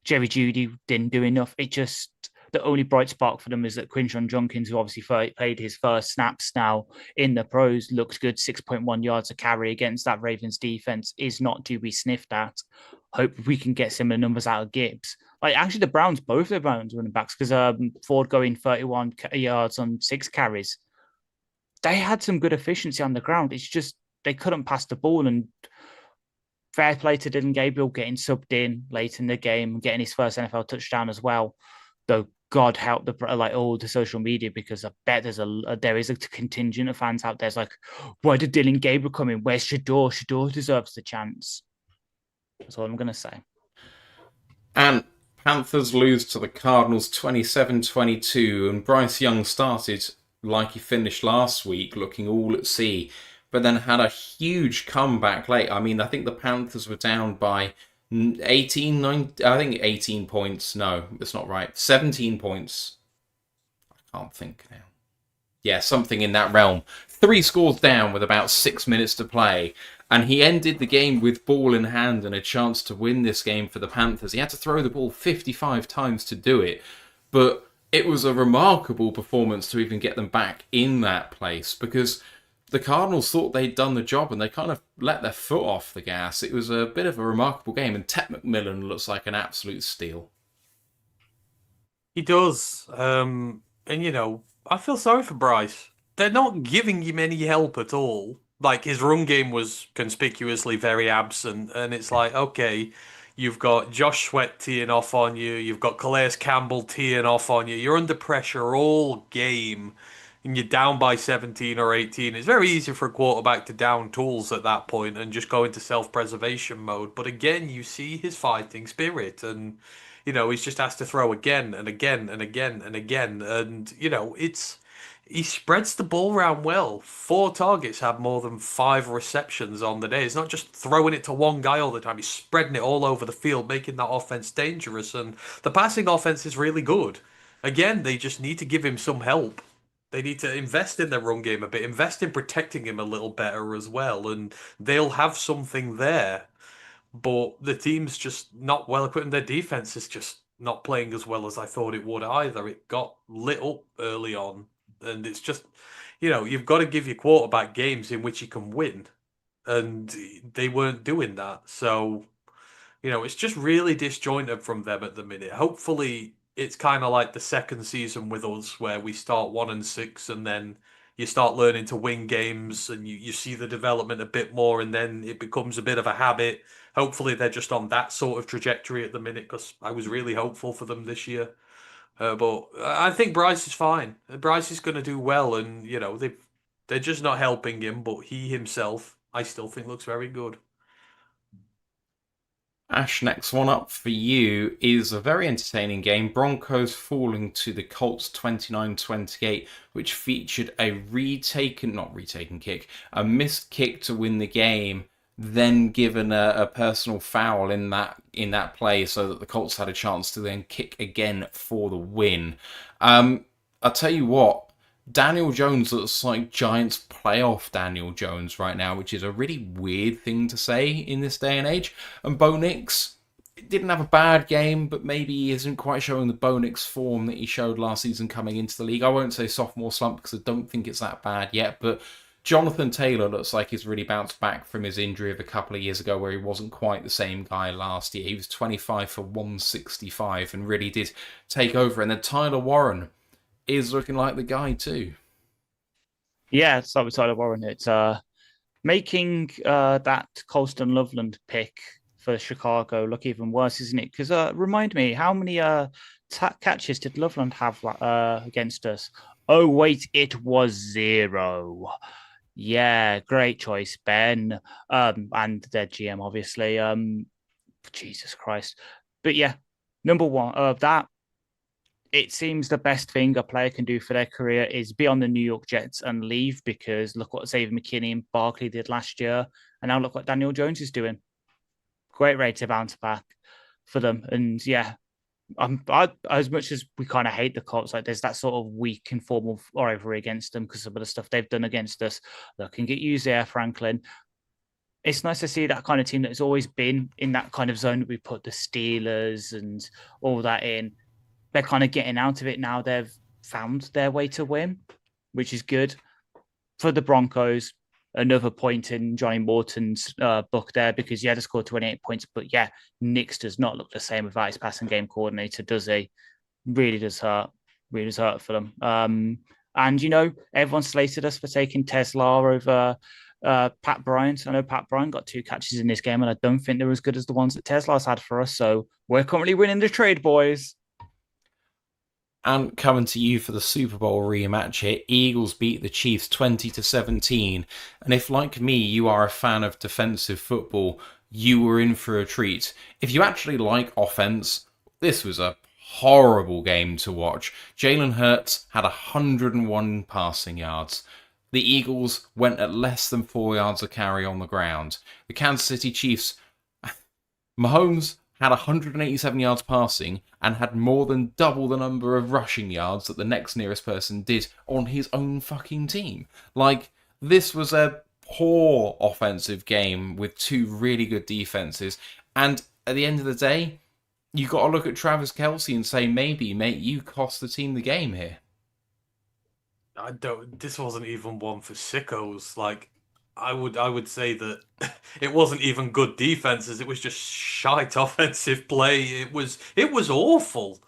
Jerry Jeudy didn't do enough. It just, the only bright spark for them is that Quinshon Judkins, who obviously played his first snaps now in the pros, looks good. 6.1 yards a carry against that Ravens defense is not to be sniffed at. Hope we can get similar numbers out of Gibbs. Like, actually, the Browns, both the Browns running backs, because Ford going 31 yards on 6 carries. They had some good efficiency on the ground. It's just they couldn't pass the ball, and fair play to Dylan Gabriel getting subbed in late in the game and getting his first NFL touchdown as well. Though God help all the social media, because I bet there is a contingent of fans out there. It's like, why did Dylan Gabriel come in? Where's Shador? Shador deserves the chance. That's all I'm gonna say. And Panthers lose to the Cardinals 27-22, and Bryce Young started like he finished last week, looking all at sea, but then had a huge comeback late. I mean, I think the Panthers were down by 18, 19, I think 18 points. No, that's not right. 17 points. I can't think now. Yeah, something in that realm. 3 scores down with about 6 minutes to play. And he ended the game with ball in hand and a chance to win this game for the Panthers. He had to throw the ball 55 times to do it. But it was a remarkable performance to even get them back in that place, because the Cardinals thought they'd done the job and they kind of let their foot off the gas. It was a bit of a remarkable game, and Ted McMillan looks like an absolute steal. He does. And, I feel sorry for Bryce. They're not giving him any help at all. Like, his run game was conspicuously very absent, and it's like, okay, you've got Josh Sweat teeing off on you, you've got Calais Campbell teeing off on you, you're under pressure all game, and you're down by 17 or 18. It's very easy for a quarterback to down tools at that point and just go into self-preservation mode. But again, you see his fighting spirit, and, he's just asked to throw again and again and again and again. And, he spreads the ball around well. 4 targets had more than 5 receptions on the day. It's not just throwing it to one guy all the time. He's spreading it all over the field, making that offense dangerous. And the passing offense is really good. Again, they just need to give him some help. They need to invest in their run game a bit, invest in protecting him a little better as well, and they'll have something there. But the team's just not well equipped, and their defense is just not playing as well as I thought it would either. It got lit up early on. And it's just, you've got to give your quarterback games in which he can win. and they weren't doing that. So, it's just really disjointed from them at the minute. Hopefully, it's kind of like the second season with us, where we start 1-6, and then you start learning to win games, and you see the development a bit more, and then it becomes a bit of a habit. Hopefully, they're just on that sort of trajectory at the minute, because I was really hopeful for them this year. But I think Bryce is fine. Bryce is going to do well, and they're just not helping him. But he himself, I still think, looks very good. Ash, next one up for you is a very entertaining game. Broncos falling to the Colts 29-28, which featured a not retaken kick, a missed kick to win the game, then given a personal foul in that play, so that the Colts had a chance to then kick again for the win. I'll tell you what, Daniel Jones looks like Giants playoff Daniel Jones right now, which is a really weird thing to say in this day and age. And Bo Nix didn't have a bad game, but maybe he isn't quite showing the Bo Nix form that he showed last season coming into the league. I won't say sophomore slump because I don't think it's that bad yet, but Jonathan Taylor looks like he's really bounced back from his injury of a couple of years ago where he wasn't quite the same guy last year. He was 25 for 165 and really did take over. And then Tyler Warren is looking like the guy too. Yeah, it's like with Tyler Warren. It's making that Colston Loveland pick for Chicago look even worse, isn't it? Because remind me, how many catches did Loveland have against us? Oh wait, it was 0. Yeah, great choice, Ben. And their GM, obviously. Jesus Christ. But yeah, number one of that, it seems the best thing a player can do for their career is be on the New York Jets and leave, because look what Xavier McKinney and Barkley did last year. And now look what Daniel Jones is doing. Great rate to bounce back for them. And yeah, as much as we kind of hate the Colts, like there's that sort of weak informal rivalry against them because of the stuff they've done against us. Look, can get used there, Franklin. It's nice to see that kind of team that's always been in that kind of zone that we put the Steelers and all that in. They're kind of getting out of it now. They've found their way to win, which is good. For the Broncos, another point in Johnny Morton's book there, because yeah, they scored 28 points, but yeah, Nix does not look the same without his passing game coordinator, does he? Really does hurt. Really does hurt for them. And everyone slated us for taking Tesla over Pat Bryant. I know Pat Bryant got 2 catches in this game, and I don't think they're as good as the ones that Tesla's had for us. So we're currently winning the trade, boys. And coming to you for the Super Bowl rematch here, Eagles beat the Chiefs 20-17. And if, like me, you are a fan of defensive football, you were in for a treat. If you actually like offense, this was a horrible game to watch. Jalen Hurts had 101 passing yards. The Eagles went at less than 4 yards a carry on the ground. The Kansas City Chiefs, Mahomes had 187 yards passing and had more than double the number of rushing yards that the next nearest person did on his own fucking team. Like, this was a poor offensive game with 2 really good defenses. And at the end of the day, you got to look at Travis Kelce and say, maybe, mate, you cost the team the game here. This wasn't even one for sickos. Like, I would say that it wasn't even good defenses. It was just shite offensive play. It was awful.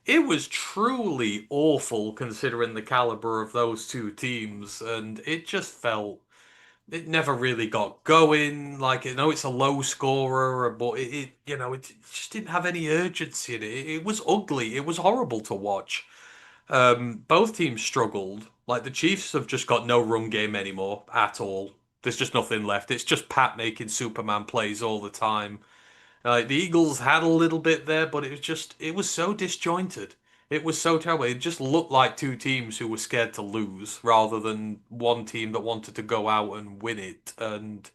It was truly awful considering the caliber of those 2 teams, and it never really got going. Like, it's a low scorer, but it just didn't have any urgency in it. It was ugly. It was horrible to watch. Both teams struggled. Like, the Chiefs have just got no run game anymore at all. There's just nothing left. It's just Pat making Superman plays all the time. The Eagles had a little bit there, but it was so disjointed. It was so terrible. It just looked like 2 teams who were scared to lose rather than one team that wanted to go out and win it. And,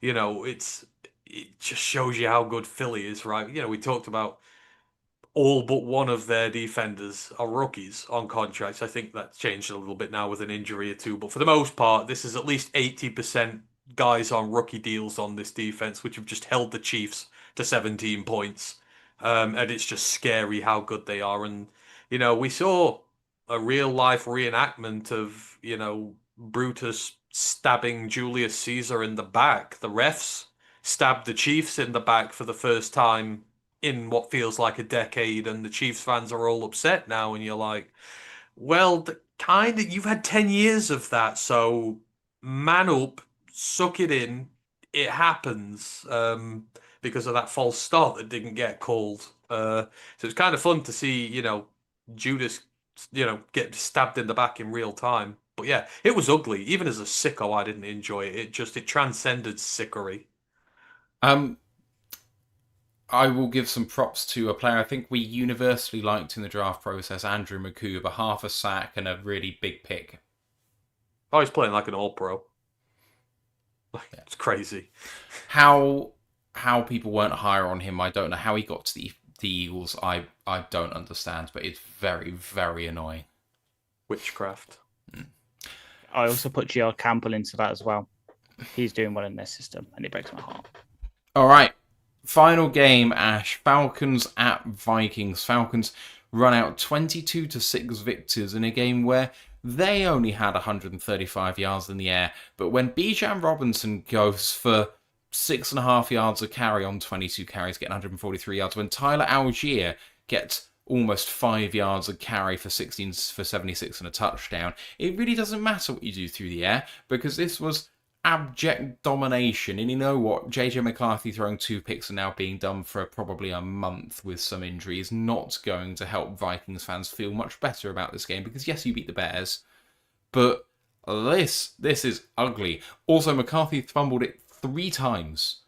it just shows you how good Philly is, right? We talked about all but one of their defenders are rookies on contracts. I think that's changed a little bit now with an injury or 2, but for the most part, this is at least 80% guys on rookie deals on this defense, which have just held the Chiefs to 17 points. And it's just scary how good they are. And, we saw a real life reenactment of, Brutus stabbing Julius Caesar in the back. The refs stabbed the Chiefs in the back for the first time in what feels like a decade, and the Chiefs fans are all upset now. And you're like, well, you've had 10 years of that, so man up, suck it in. It happens because of that false start that didn't get called. So it's kind of fun to see, Judas, get stabbed in the back in real time. But yeah, it was ugly. Even as a sicko, I didn't enjoy it. It transcended sickery. Um, I will give some props to a player I think we universally liked in the draft process, Andrew McCoob, half a sack and a really big pick. Oh, he's playing like an all-pro. It's crazy. How people weren't higher on him, I don't know. How he got to the Eagles, I don't understand, but it's very, very annoying. Witchcraft. I also put G.R. Campbell into that as well. He's doing well in their system, and it breaks my heart. All right. Final game, Ash. Falcons at Vikings. Falcons run out 22-6 victors in a game where they only had 135 yards in the air. But when Bijan Robinson goes for 6.5 yards a carry on 22 carries, getting 143 yards, when Tyler Algier gets almost 5 yards a carry for 76 and a touchdown, it really doesn't matter what you do through the air, because this was abject domination. And you know what? JJ McCarthy throwing 2 picks and now being done for probably a month with some injury is not going to help Vikings fans feel much better about this game, because yes, you beat the Bears, but this is ugly. Also, McCarthy fumbled it 3 times.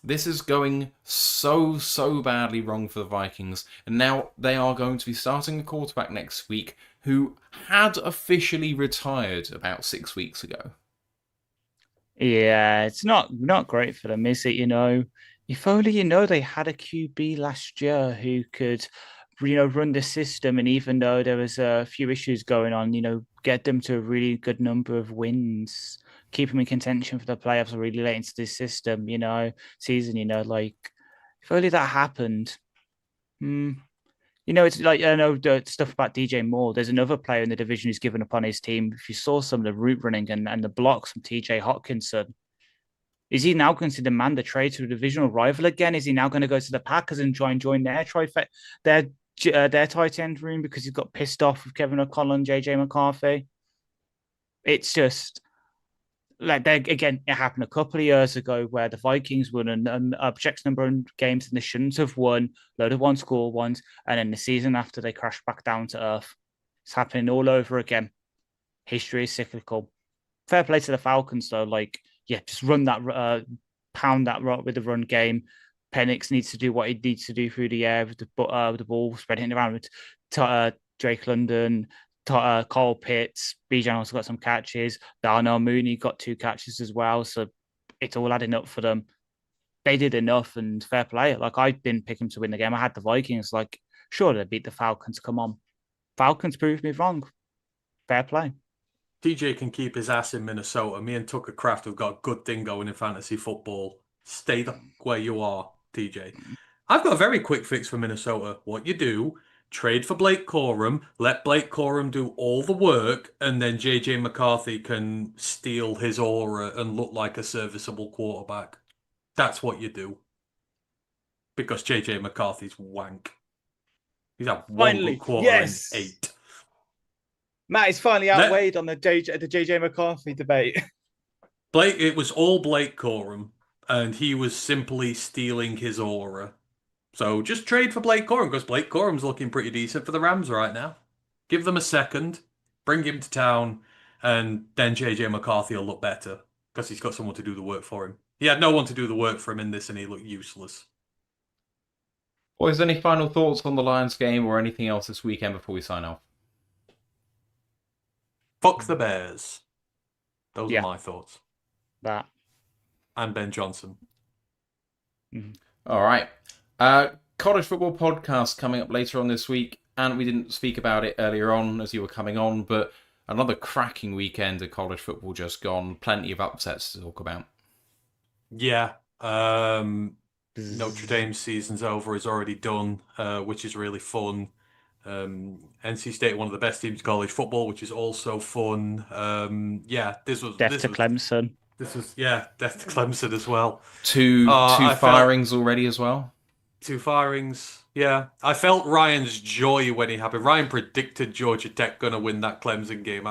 This is going so badly wrong for the Vikings. And now they are going to be starting a quarterback next week who had officially retired about 6 weeks ago. Yeah, it's not great for them, is it? If only they had a QB last year who could, run the system, and even though there was a few issues going on, get them to a really good number of wins, keep them in contention for the playoffs really late into this system, season. If only that happened. It's like, I know the stuff about DJ Moore. There's another player in the division who's given up on his team. If you saw some of the route running and the blocks from TJ Hawkinson, is he now going to demand a trade to a divisional rival again? Is he now going to go to the Packers and try and join their their tight end room because he got pissed off with Kevin O'Connell and JJ McCarthy? It's just it happened a couple of years ago where the Vikings won an object number of games and they shouldn't have won, load of one-score ones, and then the season after they crashed back down to earth. It's happening all over again. History is cyclical. Fair play to the Falcons though. Just run that, pound that rock with the run game. Penix needs to do what he needs to do through the air with the ball, spreading it around with Drake London. Cole Pitts, Bijan also got some catches. Darnell Mooney got 2 catches as well. So it's all adding up for them. They did enough, and fair play. I didn't pick them to win the game. I had the Vikings. Sure, they beat the Falcons. Come on. Falcons proved me wrong. Fair play. TJ can keep his ass in Minnesota. Me and Tucker Craft have got a good thing going in fantasy football. Stay where you are, TJ. I've got a very quick fix for Minnesota. What you do, trade for Blake Corum, let Blake Corum do all the work, and then JJ McCarthy can steal his aura and look like a serviceable quarterback. That's what you do. Because JJ McCarthy's wank. He's had one good quarter in 8. Matt is finally outweighed on the JJ McCarthy debate. It was all Blake Corum, and he was simply stealing his aura. So just trade for Blake Corum, because Blake Corum's looking pretty decent for the Rams right now. Give them a second, bring him to town, and then JJ McCarthy will look better, because he's got someone to do the work for him. He had no one to do the work for him in this, and he looked useless. Boys, any final thoughts on the Lions game or anything else this weekend before we sign off? Fuck the Bears. Those are my thoughts. That. And Ben Johnson. Mm-hmm. All right. College football podcast coming up later on this week, and we didn't speak about it earlier on as you were coming on, but another cracking weekend of college football just gone. Plenty of upsets to talk about. Yeah. Notre Dame's season's over, is already done, which is really fun. NC State, one of the best teams in college football, which is also fun. Yeah, Death to Clemson. This was death to Clemson as well. Two I firings already as well. 2 firings. Yeah, I felt Ryan's joy when it happened. Ryan predicted Georgia Tech gonna win that Clemson game.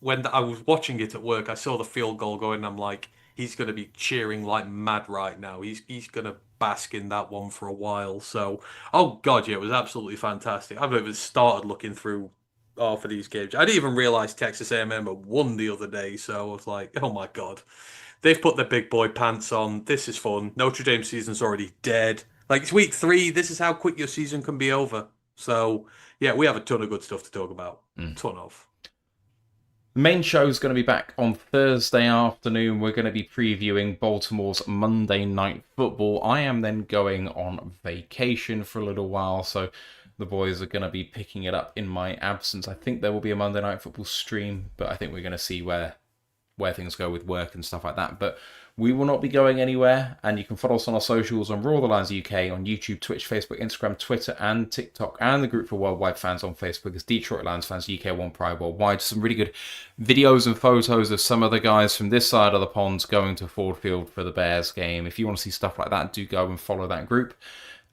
When I was watching it at work, I saw the field goal going. And I'm like, he's gonna be cheering like mad right now. He's gonna bask in that one for a while. So, oh god, yeah, it was absolutely fantastic. I've even started looking through for these games. I didn't even realize Texas A&M had won the other day. So I was like, oh my god. They've put their big boy pants on. This is fun. Notre Dame season's already dead. Like, it's week 3. This is how quick your season can be over. So, yeah, we have a ton of good stuff to talk about. Ton of. The main show is going to be back on Thursday afternoon. We're going to be previewing Baltimore's Monday Night Football. I am then going on vacation for a little while, so the boys are going to be picking it up in my absence. I think there will be a Monday Night Football stream, but I think we're going to see where things go with work and stuff like that. But we will not be going anywhere, and you can follow us on our socials on Roar the Lions UK on YouTube, Twitch, Facebook, Instagram, Twitter, and TikTok, and the group for Worldwide Fans on Facebook is Detroit Lions Fans UK One Pride Worldwide. Some really good videos and photos of some of the guys from this side of the pond going to Ford Field for the Bears game. If you want to see stuff like that, do go and follow that group.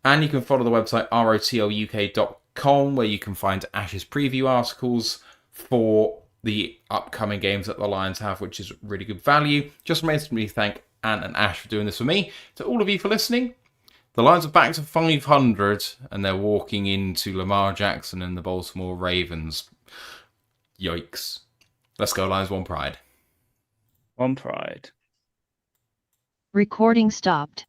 And you can follow the website rotluk.com, where you can find Ash's preview articles for the upcoming games that the Lions have, which is really good value. Just remains for me to thank Ant and Ash for doing this for me. To all of you for listening, the Lions are back to 500, and they're walking into Lamar Jackson and the Baltimore Ravens. Yikes. Let's go, Lions. One Pride. One Pride. Recording stopped.